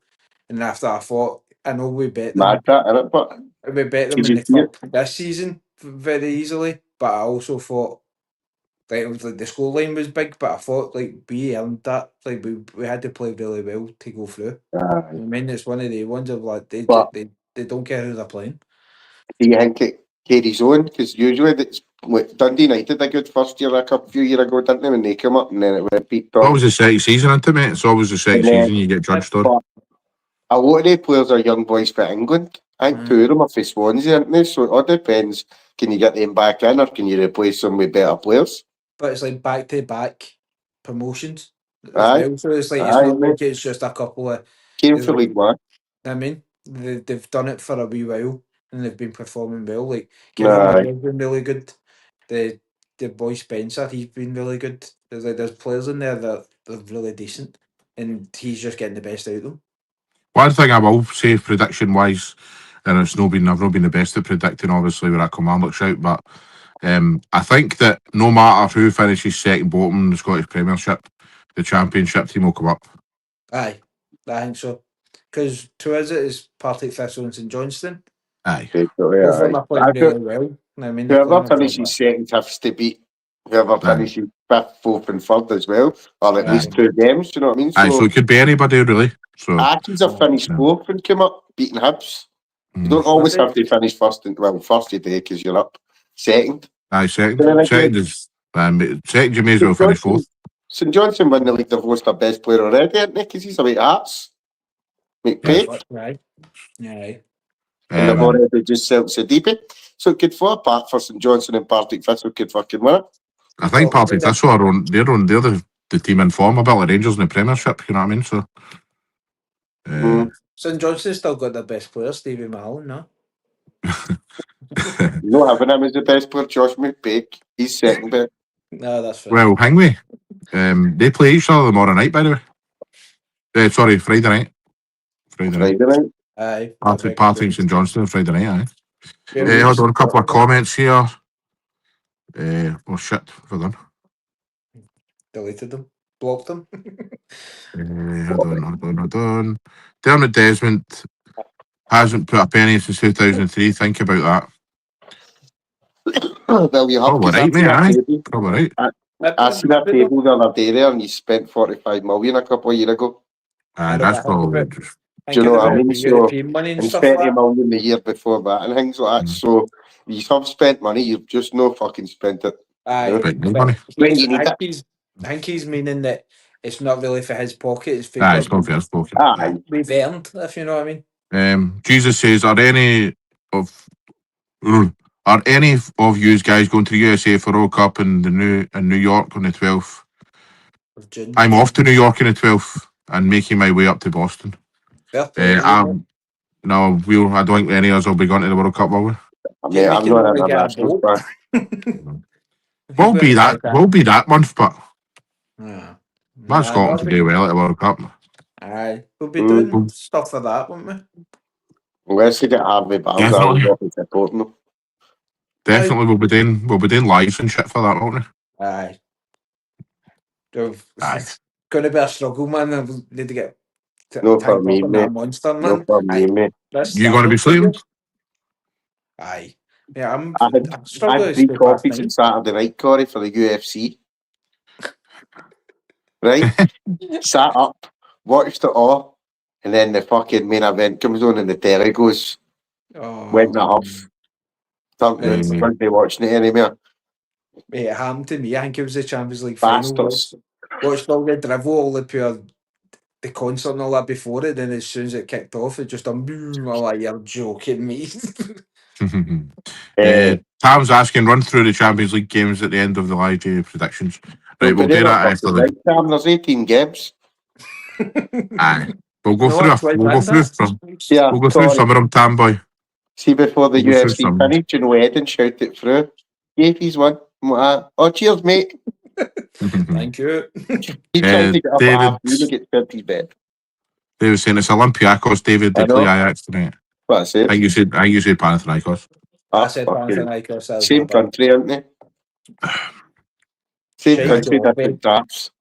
And after I thought, I know we bet them. Mad that, innit? But We bet them did in you the see it? cup this season very easily. But I also thought like it was like the scoreline was big, but I thought like we earned that. Like we had to play really well to go through. Aye. I mean, it's one of the ones of like But they don't care who they're playing. do you think it carries on? Because usually it's like Dundee United a good first year, a few years ago, didn't they, when they came up and then it went peaked It's on. always the second season, isn't it, mate? It's always the second And then- season you get judged on. But a lot of the players are young boys for England. I think 2 of them are for Swansea, aren't they? So it all depends. Can you get them back in or can you replace them with better players? But it's like back to back promotions as Aye. well. So it's like it's Aye, not mate. like it's just a couple of. Came It's for like, League One. I mean, they've done it for a wee while and they've been performing well. Like Kevin Aye. McGill's been really good. The boy Spencer, he's been really good. There's players in there that are really decent, and he's just getting the best out of them. One thing I will say, prediction wise, and I've not been the best at predicting, obviously, with that Kilmarnock shout, but I think that no matter who finishes second bottom in the Scottish Premiership, the Championship team will come up. Aye, I think so. Because to us it is Partick Thistle and St Johnstone. Aye. Basically, Both of them aye. are playing really well. I mean, they're Whoever playing finishes second has to beat whoever Aye. finishes 5th, 4th, and 3rd as well, or at Aye. least 2 games. You know what I mean? Aye, so it could be anybody, really. So Actions have finished Yeah. 4th and come up beating Hibs. You Mm. don't always have to finish first. First you do because you're up. Second. Aye, second. Then again- Second is second. You may as well finish fourth. St Johnson won the league. They've lost their best player already, haven't they? Because he's away at Hearts. McPake. Aye. Aye. And they've Um, already just sold Sadipi. So it could fall apart for St Johnson and Partick Thistle could fucking win it. I think Partick Thistle are on. They're the team in form, a bit like Rangers in the Premiership. You know what I mean? So. St Johnson's still got their best player, Stevie Mahone, no? You know, having him as the best player, Josh McPake. He's second best. No, that's fair. Well, Hingway. They play each other tomorrow night, by the way. Sorry, Friday night. Friday night. Aye. Partick St Johnstone Friday night. Aye. Yeah, Hold on, a couple of comments here. Oh shit, what have I done? deleted them. Blocked them. Hold on. Dermot Desmond hasn't put a penny since 2003. Think about that. Well, you have Probably right, mate. Aye. Probably right. I seen that table the other day there and you spent 45 million a couple of years ago. Aye, that's probably just. Do you know what I mean? So, European money and and stuff 30 like that. million the year before that and things like that. So you have spent money, you've just no fucking spent it. Aye. Spent no money. When you need I think he's meaning that it's not really for his pocket, it's for Aye, it's not for his pocket. Aye. we've earned, if you know what I mean. Jesus says, are any of you guys going to the USA for World Cup in New York on the 12th? Of June. I'm off to New York on the 12th and making my way up to Boston. Fair play, mate. No, I don't think any of us will be going to the World Cup, will we? I mean, Jamie I'm can not only an get a international boat. fan. We'll be that month, but Yeah. that's Scotland to do well at the World Cup. Aye. We'll be doing stuff for that, won't we? Unless you get Harvey Barnes, I will not be supporting them. Definitely, we'll be doing lives and shit for that, won't we? Aye. Aye. It's going to be a struggle, man. I need to get No tanked for up me, on mate. that monster, No man. for me, Aye. mate. You going to be sleeping? Aye. Yeah, I'm I struggling had to 3 stay past coffees 9. on Saturday night, Corey, for the UFC. Right? Sat up, watched it all, and then the fucking main event comes on and the telly goes, went that off. Don't be watching it anymore. Mate, it happened to me. I think it was the Champions League Bastards. final. Watched all the drivel, all the pure the concert and all that before it. Then as soon as it kicked off, it just boom. I'm like, you're joking me. Tam's asking, run through the Champions League games at the end of the live predictions. Right, we'll do that after the. There's 18 games. Aye, we'll go No, through. that's We'll go through some. Yeah, We'll go through some of them, Tam boy. See, before the We'll go through UFC some. finished, you know, Ed and shout it through. Yafies won. Oh, cheers, mate. Thank you. He tried to get up David, at half to get 30 bed. David saying it's Olympiacos. David, they I know. play Ajax tonight. That's it. I think you said Panathinaikos. I said Panathinaikos. Same country, aren't they? Same Shite country, job, different drafts.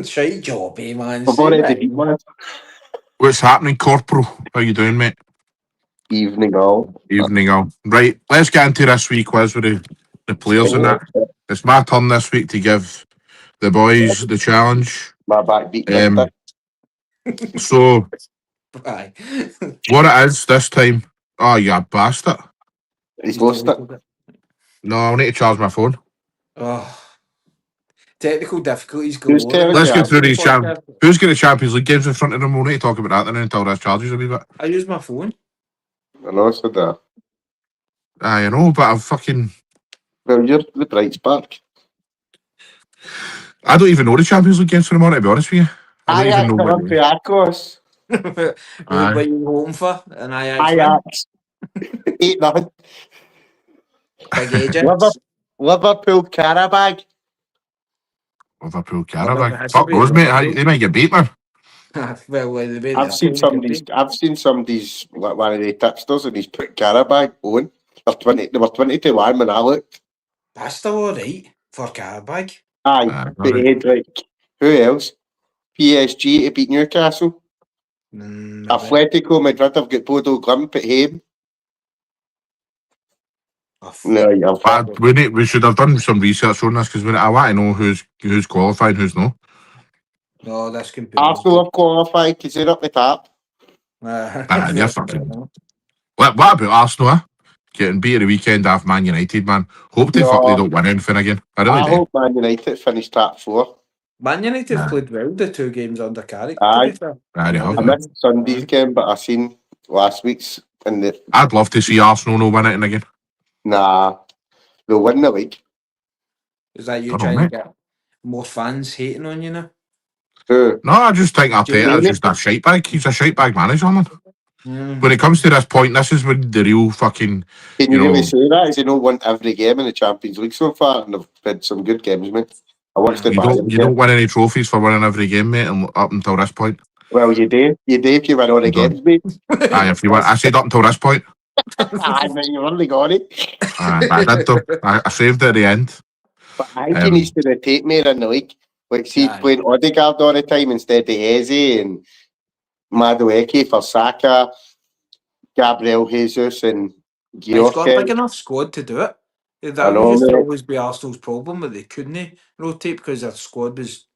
Shite job, man. I've already beat one. What's happening, Corporal? How you doing, mate? Evening all. Evening all. Right, let's get into this week quiz with the players and that. It's my turn this week to give the boys the challenge. My back beat So, Aye. what it is this time? Oh, you bastard. He's lost it. No, I need to charge my phone. Oh. Technical difficulties Who's galore. telling Let's you get through that? these champions. Who's got the Champions League games in front of them? We'll need to talk about that then until this charges a wee bit. I use my phone. I know, so that. I know, but I've fucking... Well, you're the bright spark. I don't even know the Champions League games for them, to be honest with you. I don't even know what it is. Olympiacos. What are you home for? And Ajax. 8-0. Big agents. Liverpool Carabag. Liverpool Carabag. Fuck those, mate. They might get beat, man. Well, the way I've seen somebody's one of the tipsters and he's put Carabag on. They were 20-1 when I looked. That's still alright for Carabag. Aye, but Edric. Who else? PSG to beat Newcastle. Atletico Madrid have got Bodo Glimt at home. We should have done some research on this because I want to know who's qualified, who's no. No, that's completely. Arsenal have qualified because they're up the top. They're fucking. What about Arsenal? Getting beat at the weekend off Man United, man. Hope they don't win anything again. I really do. Hope Man United finish top 4. Man United have played well the 2 games under Carrick. Aye. They have. I missed Sunday's game, but I seen last week's. I'd love to see Arsenal no win it again. Nah, they'll win the league. Is that you trying to get more fans hating on you now? Who? No, I just think Arteta's just a shite bag. He's a shite bag manager, man. When it comes to this point, this is when the real fucking. Can you really say that? Is he not won every game in the Champions League so far, and they've had some good games, mate. I watched the. You don't win any trophies for winning every game, mate, up until this point. Well, you do. You do if you win all the games, mate. Aye, if you win, I said up until this point. Aye, mate, you only got it. I did though. I saved it at the end. But I think he needs to rotate more in the league. Like, see, playing Odegaard all the time instead of Eze and Madueke for Saka, Gabriel Jesus and He's got a big Gyökeres. enough squad to do it. That used to always be Arsenal's problem, that they couldn't rotate because their squad was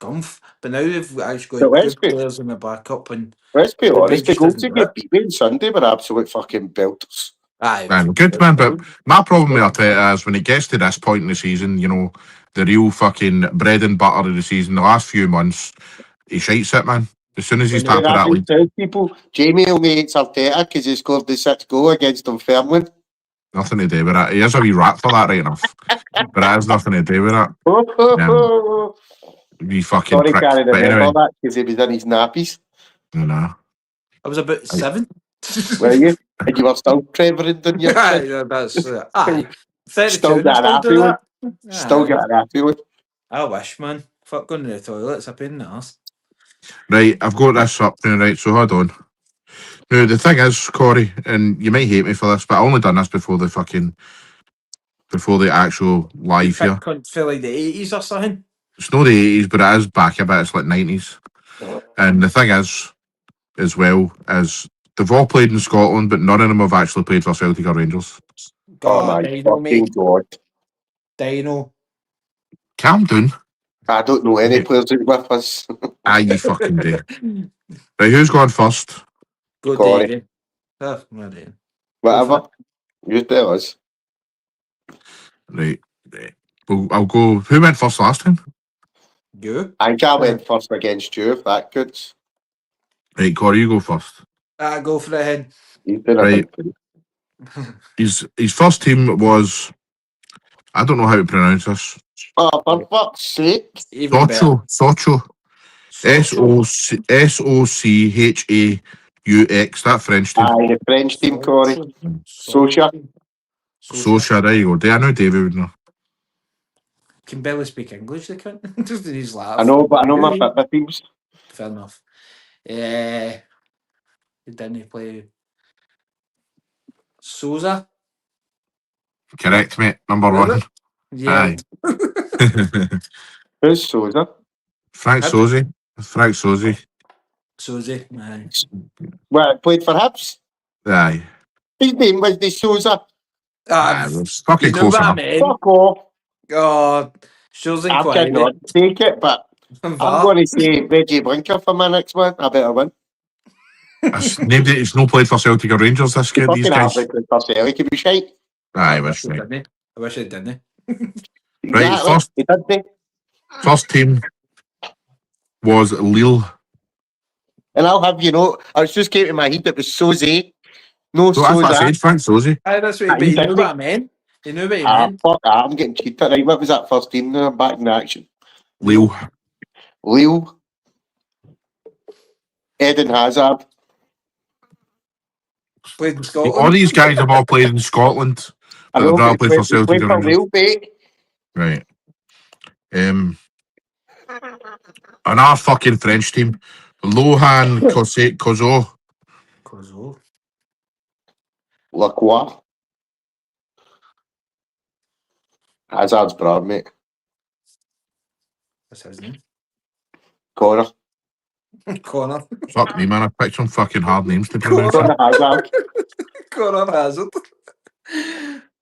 gumph. But now they've actually got good players in the backup. And let's be honest, the goals that get beat on Sunday were absolute fucking belters. Aye, good man, but my problem with Arteta is when it gets to this point in the season, you know, the real fucking bread and butter of the season, the last few months, he shites it, man. As soon as he's When top of that league, Tell people, Jamie only hates Arteta because he scored the 6th goal against Dunfermline. nothing to do with that. He has a wee rat for that, right enough. But it has nothing to do with that. Wee fucking Sorry, prick. can't But remember anyway, that because he was in his nappies. no. I was about 7. Were you? And you were still Trevoring on your chin. Aye, that's aye. 32 Still and I got still an do that. Still Aye. got an feeling. I wish, man. Fuck going to the toilet, it's a pain in the arse. Right, I've got this up now, right, so hold on. Now, the thing is, Corey, and you might hate me for this, but I only done this before the actual live here. Couldn't feel like the 80s or something. It's not the 80s, but it is back a bit. It's like 90s. And the thing is, as well, is they've all played in Scotland, but none of them have actually played for Celtic or Rangers. Oh God, my Dino, fucking mate. God. Dino. Calm down. I don't know any Right. players out with us. Aye, you fucking do. Right, who's going first? Go Corey. Davey. Oh, well then. Whatever. You tell us. Right. Well, I'll go. Who went first last time? You? I think I went first against you, if that counts. Right, Corey, you go first. Go for the head. You've been a Right. big fan. His first team was, I don't know how to pronounce this. Oh, for fuck's sake. Even better. Socho. Sochaux. That French team. Aye, the French team, Corey. Socia. Socha, there you go. I know David would know. Can barely speak English, they can't. Just in his laugh. I know, but I know my Fitbit teams. Fair enough. He didn't play Souza. Correct, mate. Number Is one. it? Yeah. Aye. Who's Souza? Frank Sozy. Frank Sozy. Susie. Aye. Well, played for Hibs. Aye. His name was the Souza. Aye, it was fucking You know close what I enough. mean? Fuck off. Oh, shows I inquiry. cannot take it, but I'm going to say Reggie Blinker for my next one. I better win. It's no played for Celtic or Rangers this year, these Fucking guys. Harvey for Celtic, he was shite. Aye, I that's right. wish it didn't. Right, He did me. first team was Lille. And I'll have you know, I was just getting my head, it was Soze. No So that's what I Souza. said, Frank Sozy. Aye, that's what Ah, but you you knew did what I meant. You knew what you Ah, meant. fuck, I'm getting cheated. Right, what was that first team now? I'm back in action. Lille. Lille. Eden Hazard. Played in All Scotland. these guys have all played in Scotland, I but know, they've but not he played for Celtic played or for Rangers. Lille, mate. Right. Another fucking French team. Lohan Kozo. Kozo. Lacroix. Hazard's brother, mate. What's his name? Connor. Connor. Fuck me, man. I picked some fucking hard names to pronounce. Connor Hazard. Connor Hazard.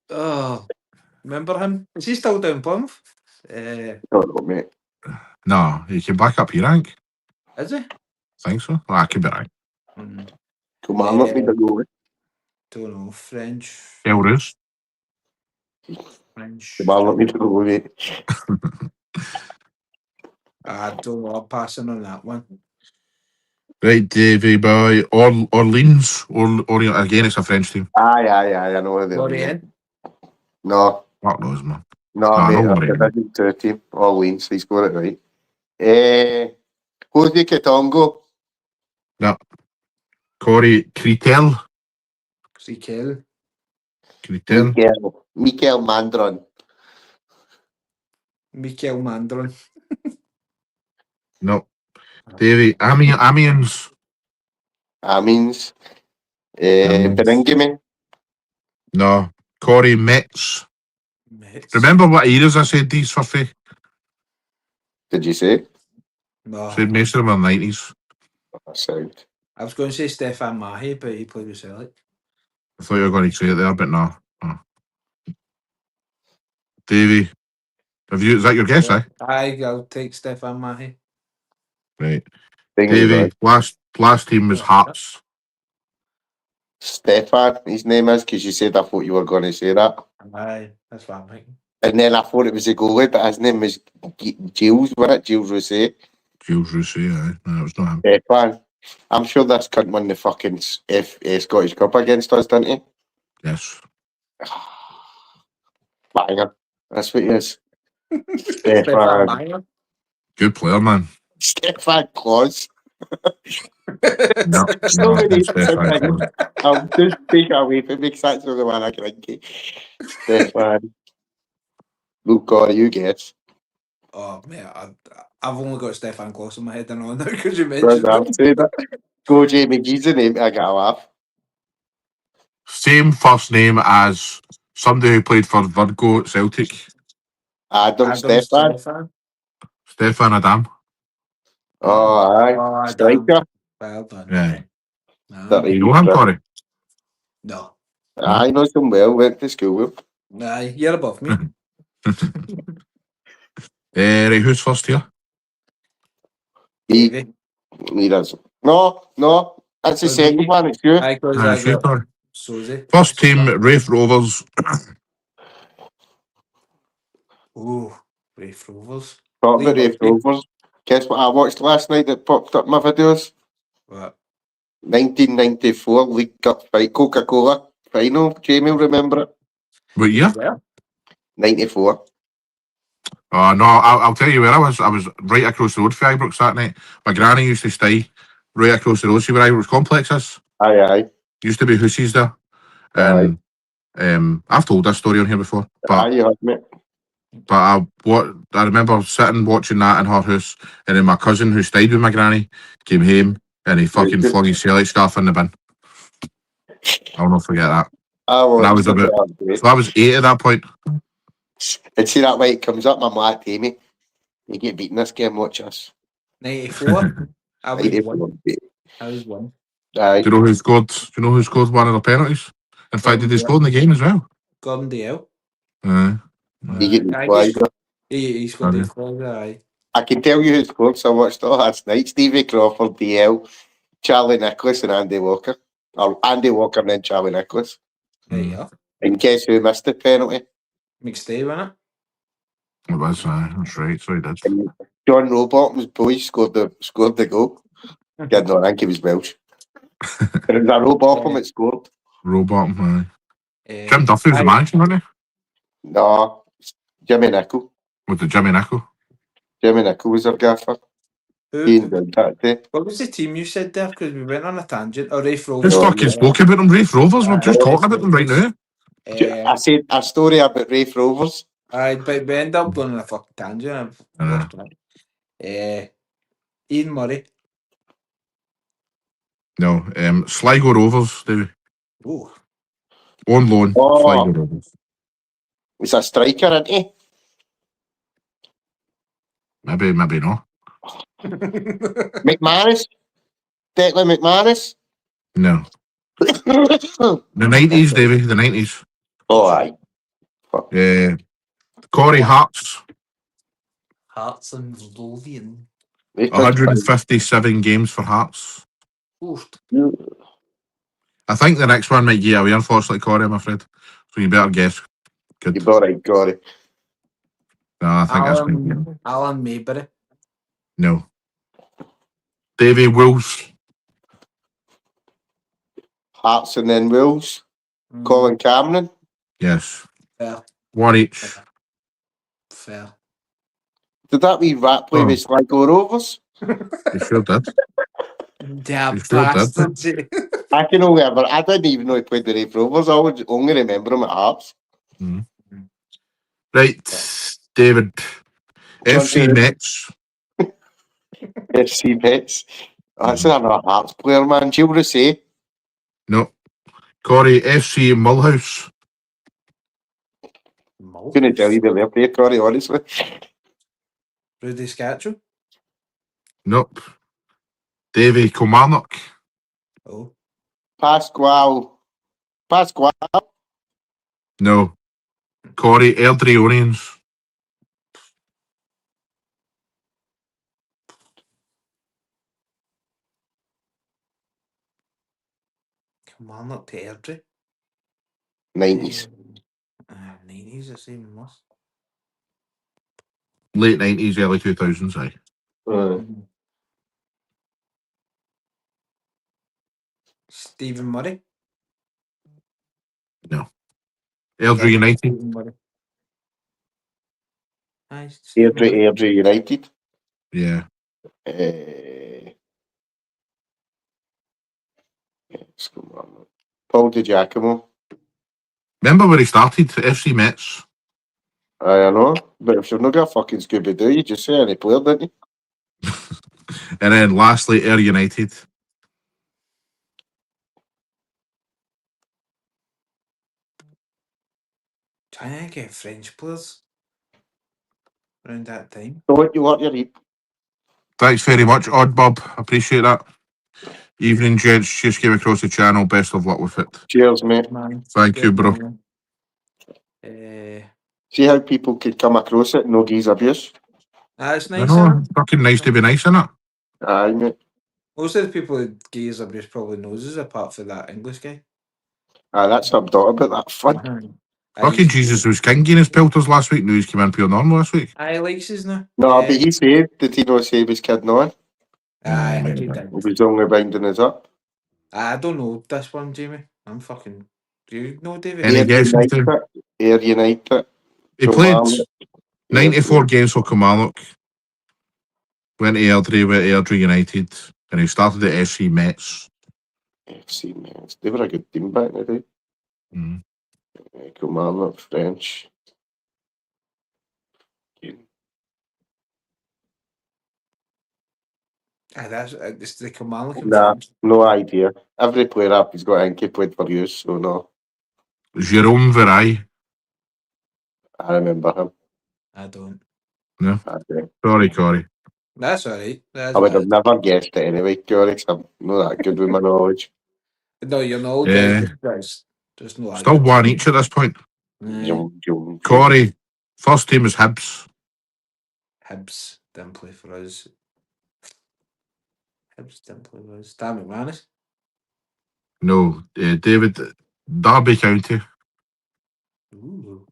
Oh, remember him? Is he still down Plymouth? Don't know, mate. No, he came back up here, I think. Is he? Think so. Well, I could be right. Come on, let me go. Don't know. French. Elrus. French. Come on, let me go, mate. I don't know. I'm passing on that one. Right, Davey boy. Orleans. Orient. Again, it's a French team. Aye, I know where they're Lorient. No, Fuck knows, man. no, No, mate, no that's Lorient. a Division 2 team. Orleans, he's got it right. Jose Katongo. Corey Cretel. Cretel. Mikel Mandron. Mikel Mandron. No. Davey. Amiens. Amins. Amiens. Beningame. No. Corey Metz. Metz. Remember what eras I said these for free? Did you say? No. I said most of them are 90s. Sound. I was going to say Stefan Mahi, but he played with Celtic. I thought you were going to say it there, but no. Davey. Is that your guess, eh? I'll take Stefan Mahi. Right. Thing Davey, last team was Hearts. Stefan, his name is, because you said I thought you were going to say that. Aye, that's what I'm thinking. And then I thought it was a goalie, but his name was Gilles, wasn't it? Gilles Rousset. Jules Rousey, aye. No, it was not him. Stefan. I'm sure this cunt won the fucking Scottish Cup against us, didn't he? Yes. Banger. That's what he is. Stefan Stefan. Banger. Good player, man. Stefan Claus. No, So no, many it's Stefan Claus. I'll just take it away from me because that's the one I can get. Stefan. Luke, God, you guess. Oh, mate, I've only got Stefan Kloss in my head and all now because you Right, mentioned I'll it. say that. Go Jamie G's the name. I got a laugh. Same first name as somebody who played for Virgo at Celtic. Adam Adam Stefan. Stefan Adam. Oh, aye. Oh, Striker. Well done. Yeah. No. You know him, Corey? No. I know some well. Went to school with. Aye, you're above me. Right, who's first here? He Davey. does. No. That's the Was second me? one. It's you. Aye, because Aye, I it's you, got Corey. Susie. First team, Rafe Rovers. Ooh, Rafe Rovers. Talk Lee about Rafe Murphy. Rovers. Guess what I watched last night that popped up my videos? What? 1994 League Cup fight, Coca-Cola final. Jamie will remember it. What You year? was there? 94. No, I'll tell you where I was. I was right across the road from Ibrox that night. My granny used to stay right across the road. See where Ibrox Complex is? Aye. Used to be Hoosies there. Aye. And I've told this story on here before. Aye, you heard me. But I remember sitting watching that in her house, and then my cousin who stayed with my granny came home and he fucking flung his Celtic scarf in the bin. I'll not forget that. I And I watched was it. about, so I was 8 at that point. And see that way it comes up, my like, Jamie, you get beaten this game, watch us. 94. I was 94. one. I was one. Aye. Do you know who scored? Do you know who scored one of the penalties? In fact, did he score in the game as well? Gordon Dale. Aye. You get Aye, equaliser. he scored Aye. the equaliser, aye. I can tell you who scored, so I watched it last night. Stevie Crawford, DL, Charlie Nicholas and Andy Walker. Or Andy Walker and then Charlie Nicholas. There you go. And guess who missed the penalty? McStay, wasn't It was, that's right, so he did. And John Rowbottom's boys scored the goal. it? Yeah, no, I think he was Welsh. But it was a Rowbottom that scored. Robot, Jim Duffy was the aye. manager, wasn't he? No, Jimmy Nicholl. With the Jimmy Nicholl. Jimmy Nicholl was our gaffer. Ian Who, did that day. what was the team you said there? Because we went on a tangent. Oh, Rafe Rovers. Just No, fucking yeah. spoke about them, Rafe Rovers. We're just Aye, talking about them right now. I said a story about Rafe Rovers. Aye, but we ended up going on a fucking tangent. I've lost track. Ian Murray. No, Sligo Rovers, Davey. Ooh. On loan, Oh. Sligo Rovers. He's a striker, isn't he? Maybe not. McManus? Declan McManus? No. The 90s, Davey, the 90s. Oh, aye. Corey Hart's, Hearts and Lothian. 157 games for Hearts. Oof. I think the next one might get away, unfortunately, Corey, I'm afraid. So you better guess. Good. You're all right, Corey. No, I think that's going to be Alan Maybury. No. Davey Wolves. Hearts and then Wolves. Mm, Colin Cameron. Yes. Fair. One each. Fair. Did that wee rat play Oh. with Sligo Rovers? You sure did. Damn You sure did. bastards. I can only remember. I didn't even know he played with Rafe Rovers. I would only remember him at Hearts. Right, David. FC Mets. FC Mets. That's another Hearts player, man. Gilles Rousset. No. Corey, FC Mulhouse. Couldn't tell you the player, Corey, honestly. Rudy Scatchell. Nope. Davey Kilmarnock. Oh. Pasquale. No. Corey, Eldrionians. Come on, not to Airdrie. 90s. 90s, the same must. Late 90s, early 2000s, aye. Stephen Murray. Airdrie United. Stephen Murray. Aye, Stephen Murray. Airdrie United. Yeah. Paul Di Giacomo. Remember where he started? FC Metz. I know, but if you've not got a fucking Scooby Doo, you just say any player, didn't you? And then lastly, Ayr United. Trying to get French players around that time. So what you want your eat? Thanks very much, Odd Bob. Appreciate that. Evening, gents. Just came across the channel. Best of luck with it. Cheers, mate. Man. Thank you, bro. See how people could come across it and no geese abuse? That's I nice. know, Isn't it? fucking nice to be nice, innit? Aye, mate. Most of the people that gays abuse probably noses apart from that English guy. Aye, that's what I'm talking about, that fun. Fucking Jesus was king getting his pelters last week. Now he's come in pure normal this week. I likes his now. No, but he said, did he not say he was kidding on? Aye, Aye, he mate. did. He was only winding us up. I don't know this one, Jamie. I'm fucking. Do you know David? Any guesses? Ayr United. He played Kilmarnock. 94 games for Kilmarnock. Went to Airdrie with Airdrie United. And he started at SC Metz. FC Metz. They were a good team back in the day. Mm. Kilmarnock, French. Aye, that's it's the Kilmarnock. Nah, no idea. Every player up he's got Inky played for you, so no. Jérôme Verray. I remember him. I don't. No. Okay. Sorry, Corey. That's alright. That's I would have bad. never guessed it anyway, Corey, 'cause I'm not that good with my knowledge. No, you're not Yeah. dead, guys. Just no. Still one each at this point. Young. Corey, first team is Hibs. Hibs didn't play for us. Hibs didn't play for us. Dan McManus. No, David, Derby County. Ooh.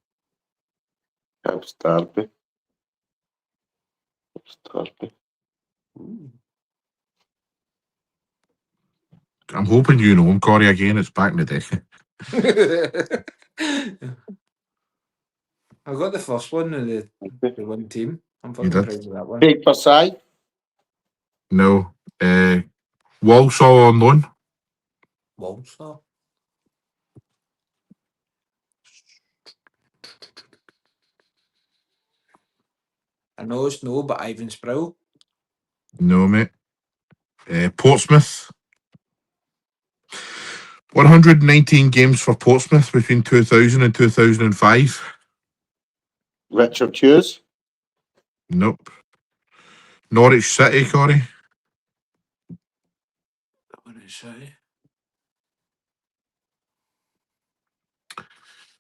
Hibs Derby. Ooh. I'm hoping you know him, Corey, again. It's back in the day. I got the first one of the one team. I'm fucking did? proud of that one. Take Versailles. No. Walsall on loan. Walsall. I know it's no, but Ivan Sproul. No, mate. Portsmouth. 119 games for Portsmouth between 2000 and 2005. Richard Hughes. Nope. Norwich City, Corey. Norwich City.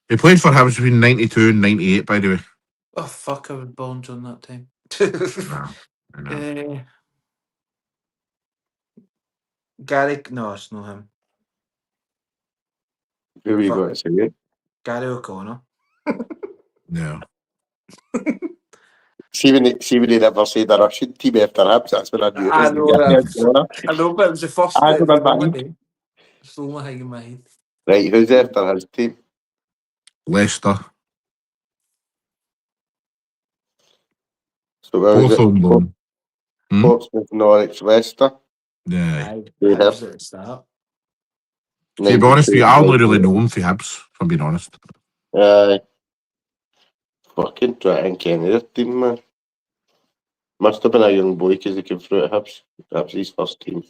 He played for Hibs between 92 and 98, by the way. Oh fuck! I was born during that time. I know. Gary, no, it's not him. Who are you Fuck. going to say? Gary O'Connor. No. See when they never said a Russian team after Hibs, that's when I knew it was. I know that. I know, but it was the first. I don't know about name. Still not hanging my head. Right, who's after his team? Leicester. So where Both is on it? loan. Portsmouth, Norwich, Leicester. Yeah. Hibs at the start. To be honest with you, I only really know him for Hibs, if I'm being honest. Fucking try and Kenny, their team, man. Must have been a young boy because he came through at Hibs. That was his first team.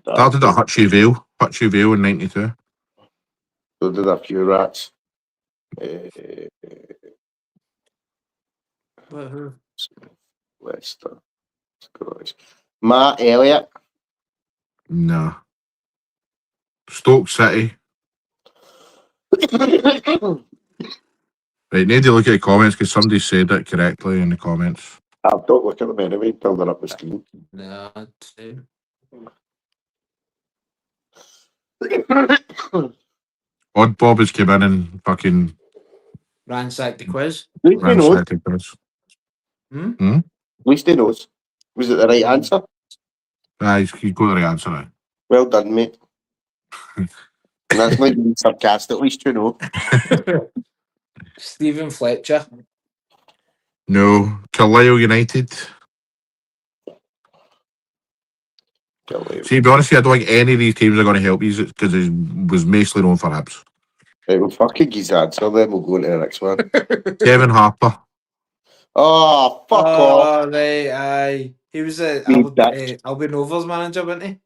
Started at Hutchie Vale in 92. So did a few rats. But who? Leicester. Scottish. Matt Elliott. No. Stoke City. Right, need to look at the comments because somebody said it correctly in the comments. I'll don't look at them anyway until they're up the screen. No, I'd say. Odd Bob has come in and fucking Ransack the quiz. At least he knows. ransacked us. At least he knows. Was it the right answer? He's got the right answer now. Well done, mate. And that's not even sarcastic, at least you know. Stephen Fletcher. No. Carlisle United. See, to be honest with you, I don't think any of these teams are going to help you because it was mostly known for Hibs. Right, well, fucking his answer, then we'll go on to the next one. Kevin Harper. Oh, fuck off. Oh, right, aye. He was a That- Albion Rovers manager, wasn't he?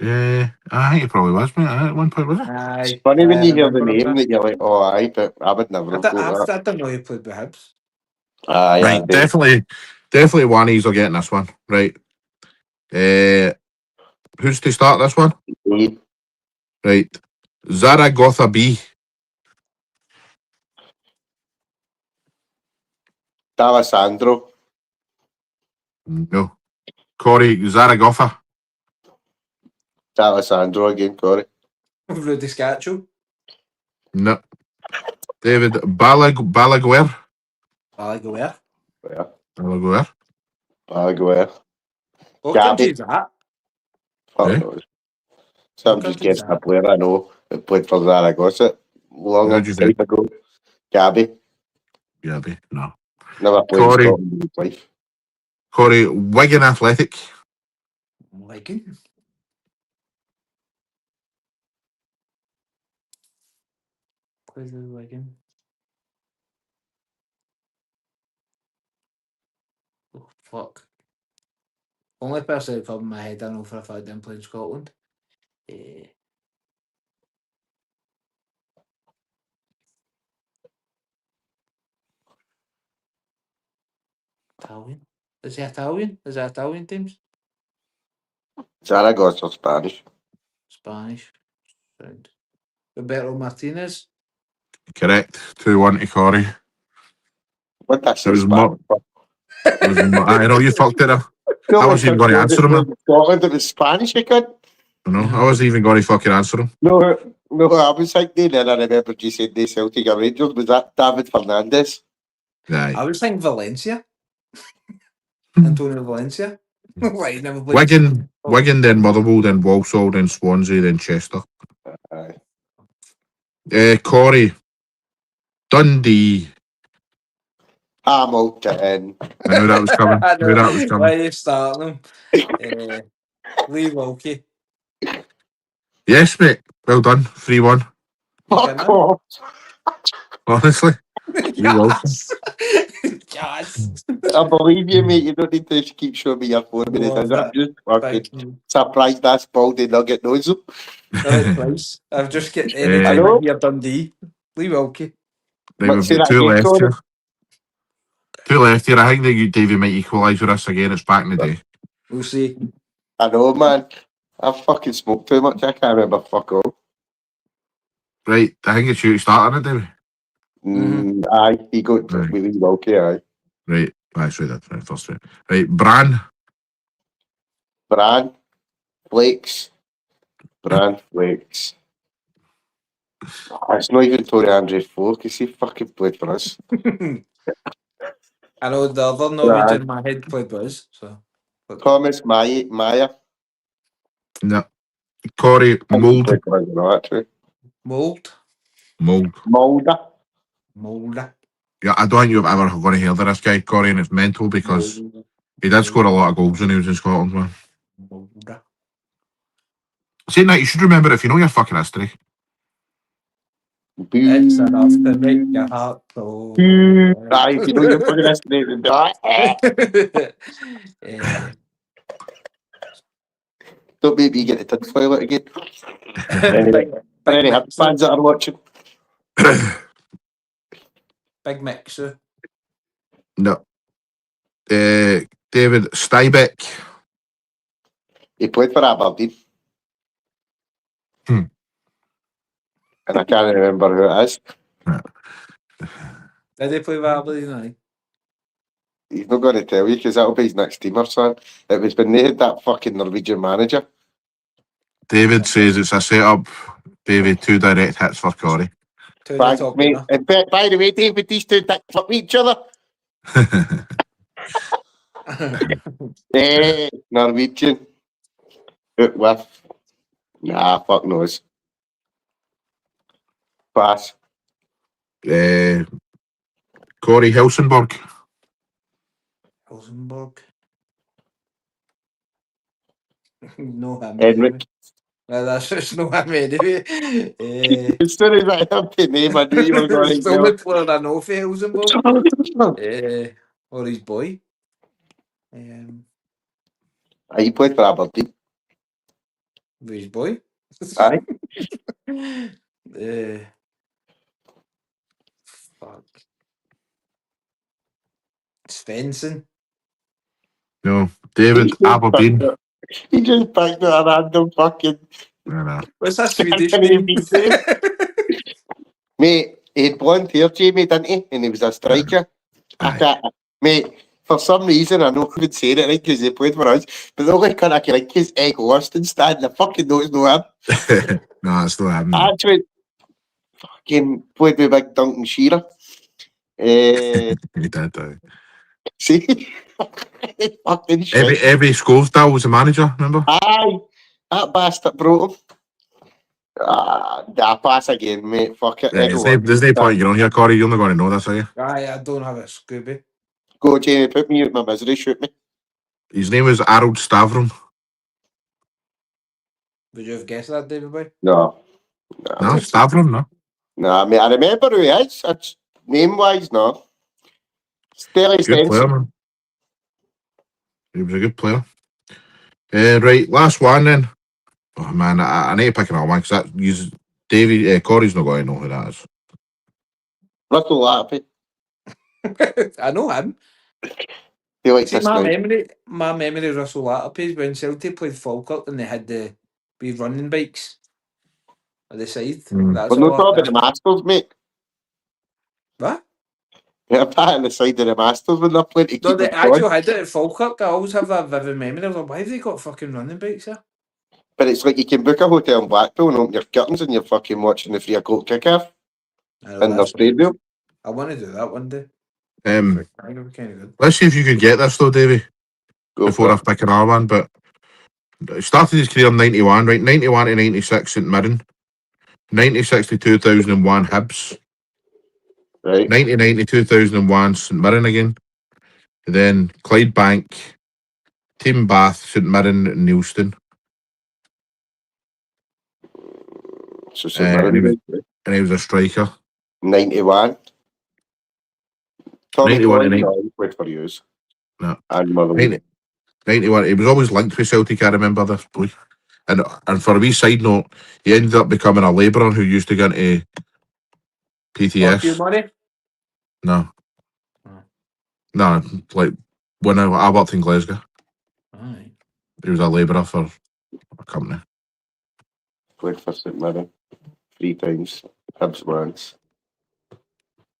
Yeah, I think he probably was, mate. At one point, was it? Aye. It's funny when aye, you I hear the remember him, name that you're like, oh, aye, but I would never I have got that. didn't know he played with Hibs. Aye, Right, aye, definitely one of are getting this one. Right. Who's to start this one? Dave. Right. Zaragoza B. D'Alessandro. No. Corey Zaragoza. D'Alessandro again, Corey. Rudy Scaccio. No. David Balaguer. Balaguer. Yeah, Balaguer. Balaguer. What Gabby. country is that? Fuck Eh? knows. So I'm What just country is guessing a that? player I know that played for Zaragoza long Who'd you time say? ago. Gabby. Gabby. No. Never played in Corey. Scotland in his life. Corey Wigan Athletic. Wigan. Plays with Wigan. Oh, fuck. Only person that popped in my head I know for a fact didn't play in Scotland. Italian. Is he Italian? Is it Italian teams? Zaragoza Spanish. Spanish. Sound. Roberto Martinez. Correct. 2-1 to Corey. What that It say was Spanish? I know you fucked it up. No, I wasn't even going to answer him. in Scotland, it was Spanish, I could. I wasn't even going to fucking answer him. No, I was thinking, and I remember you said they Celtic or Rangers. Was that David Fernandez? I Aye. was thinking Valencia. Antonio Valencia. Why never played Wigan, then Motherwell, then Walsall, then Swansea, then Chester. Aye. Corey. Dundee. Hamilton. I knew that was coming. I Knew that was know. coming. Why are you starting him? Lee Wilkie. Yes, mate. Well done. 3-1. Fuck off. Honestly. Lee Wilkie. Yes. I believe you, mate. You don't need to keep showing me your phone minutes. Love I'm just fucking Thank you. surprised that's Baldy Nugget knows him. Twice. I've just get any I time know. I hear Dundee. Lee Wilkie. Right, But we've say got that two again, left Corey. here. Two left here. I think that Davey might equalise with us again. It's back in the day. We'll see. I know, man. I fucking smoked too much. I can't remember fuck all. Right, I think it's you to start on it, Davey. Aye, he got Right. really okay, aye. Right, that's right, that's right, first right. Right, Bran. Bran Flakes. Bran Flakes. It's not even Tony Andre Flo, because he fucking played for us. I know the other Norwegian in my head played with us. So. Thomas Maya. No. Corey Mould. Played for us, no, actually. Mould. Mulder. Yeah, I don't think you've ever going to hear of this guy, Corey, and it's mental because he did score a lot of goals when he was in Scotland, man. Moulder. Saying that, you should remember if you know your fucking history. It's enough to make your heart go. Aye, if you know your fucking history, then be like, don't make me get the tinfoil out again. Anyway, any fans that are watching. Big Mixer. No. David Steinbeck. He played for Aberdeen. And I can't remember who it is. Did they play with Aberdeen? He's not going to tell you because that'll be his next team or something. It was when they had that fucking Norwegian manager. David says it's a setup. David, 2 direct hits for Corey. Thanks, mate. And by the way, David, these two dicks flip each other. Norwegian. Out with. Nah, fuck knows. Pass. Corey Hilsenberg. Rosenborg. No him Henrik. anyway. That's just no him anyway. As soon as I heard the name, I knew you were going It's the only player I know for Rosenborg. Or his boy. He played for Aberdeen. With his boy. Aye. Fuck. Svensson. No, David Aberdeen. He just picked a random fucking. Nah. What's that Swedish Can he name? be saved? Mate, he had blonde hair, Jamie, didn't he? And he was a striker. I Aye. can't, mate, for some reason, I know I've been saying it right because he played for us, but the only kind I can like is Egg Lichtenstein. I fucking know it's no him. No, it's not happening. I actually fucking played with Big Duncan Shearer. He did. See? Fucking shit. Evie Scoresdale was the manager, remember? Aye, that bastard broke him. Nah, pass again, mate. Fuck it. Yeah, there's no point you're on here, Corey. You're not going to know this, are you? Aye, I don't have a Scooby. Go, Jamie, put me out my misery, shoot me. His name was Harold Stavrum. Would you have guessed that, David Boy? No, Stavrum, no. Nah, mate, I remember who he is. It's name-wise, no. Sterling Good player, man. He was a good player. Right, last one then. Oh man, I need to pick another one because Corey's not going to know who that is. Russell Lappy. I know him. He likes See, this my now. memory of Russell Latterpie is when Celtic played Falkirk and they had the wee running bikes at the side. That's We're not all. talking about the Masters, mate. What? They're patting the side of the Masters when they're playing to No, keep they them actually going. had it at Falkirk. I always have that vivid memory. I was like, why have they got fucking running bikes here? But it's like you can book a hotel in Blackpool and open your curtains and you're fucking watching the 3 o'clock kick-off in the stadium. I want to do that one day. Um, Kind of good. let's see if you can get this though, Davey, before I pick another one. But he started his career in 91, right? 91 to 96 St Mirren. 96 to 2001 Hibs. Right. 99 to 2001 St Mirren again. Then Clydebank, Team Bath, St Mirren, and Neilston. So And he was a striker. 91. Tommy 91 Coyne, and no, he played for you. No. And Motherwell. 91. He was always linked with Celtic, I remember this boy. And for a wee side note, he ended up becoming a labourer who used to go into PTS. Money? No. Oh. No, like when I worked in Glasgow. Aye. He was a labourer for a company. Played for St Mirren 3 times. Hibs once.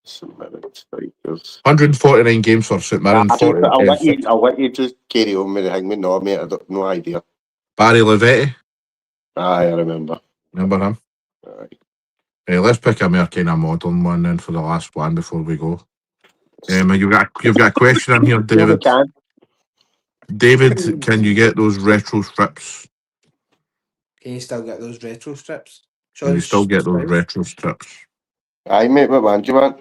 St Mirren strikers. 149 games for St Mirren. I'll let you just carry on with the hangman. No, mate, I don't no idea. Barry Levetti. Aye, I remember. Remember him? Aye. Hey, let's pick a more kind of modern one then for the last one before we go. You've got a question in here, David. David, can you get those retro strips? Can you still get those retro strips? Can you still get those retro strips? Aye, mate, what one do you want?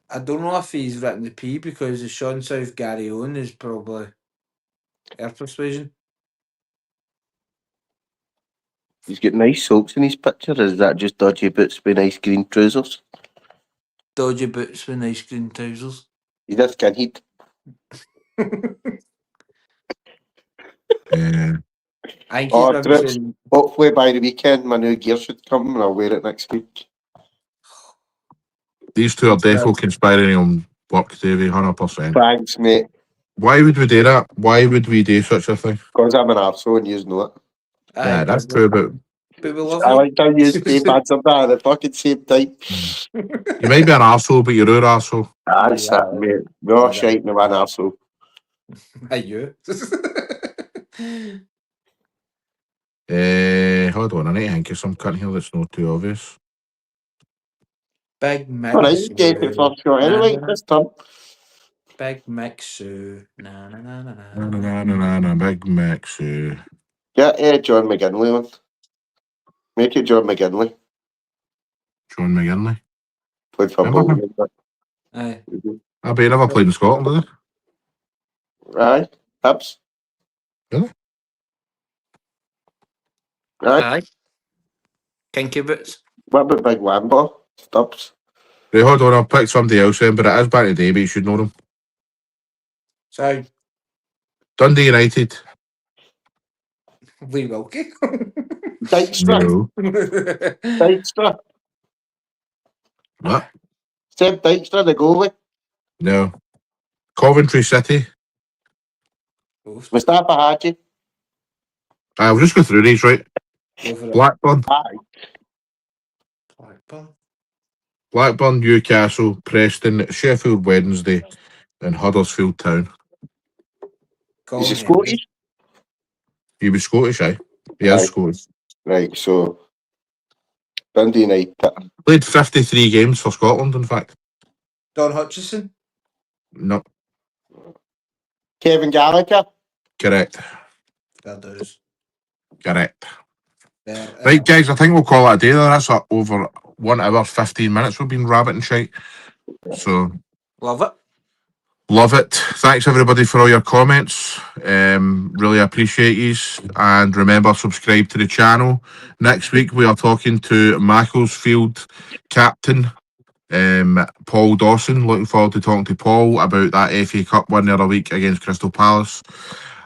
I don't know if he's written the P because the Sean South Gary Owen is probably Air Persuasion. He's got nice socks in his picture. Is that just dodgy boots with nice green trousers? Dodgy boots with nice green trousers. He does can heat. I think he's representing. Hopefully by the weekend my new gear should come and I'll wear it next week. These two are definitely conspiring on work, Davey, 100%. Thanks, mate. Why would we do that? Why would we do such a thing? Because I'm an arsehole and you know it. Yeah, that's true, but we love I like to use two pads of that at the fucking same time. You might be an arsehole, but you're an arsehole. That's it, mate. We're all shite and I'm an arsehole. Are you? Hold on, I need to think of some cunt here that's not too obvious. Big Mix. Alright, you get the first shot anyway, this time. Big Mix. Na na na na Na na na na na, Big Max. Get John McGinley on. Make it John McGinley. John McGinley. Played for Remember Bolton. Aye. I bet he never played in Scotland, did he? Aye. Hibs. Really? Aye. Kinky boots. What about Big Wamba? Stubbs. Right, hold on, I'll pick somebody else then, but it is back today, but you should know them. So, Dundee United. Lee Wilkie. Dykstra. No. Dykstra. What? Seb Dykstra, the goalie. No. Coventry City. Mustafa Hadji. I'll just go through these, right? Go for it. Blackburn. Blackburn, Newcastle, Preston, Sheffield Wednesday, and Huddersfield Town. Colin Is he Henry. Scottish? He was Scottish, aye? He is Aye. Scottish. Right, so Dundee United. Played 53 games for Scotland, in fact. Don Hutchison. No, Kevin Gallagher. correct. That does. Correct. Yeah, Right, guys, I think we'll call it a day there. That's over 1 hour, 15 minutes. We've been rabbiting shite. So, love it. love it. Thanks, everybody, for all your comments. Really appreciate yous. And remember, subscribe to the channel. Next week, we are talking to Macclesfield captain, Paul Dawson. Looking forward to talking to Paul about that FA Cup win the other week against Crystal Palace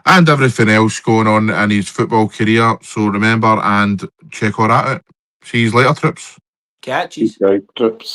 and everything else going on in his football career. So remember and check all that out. See you later, trips. Catches. Right, trips.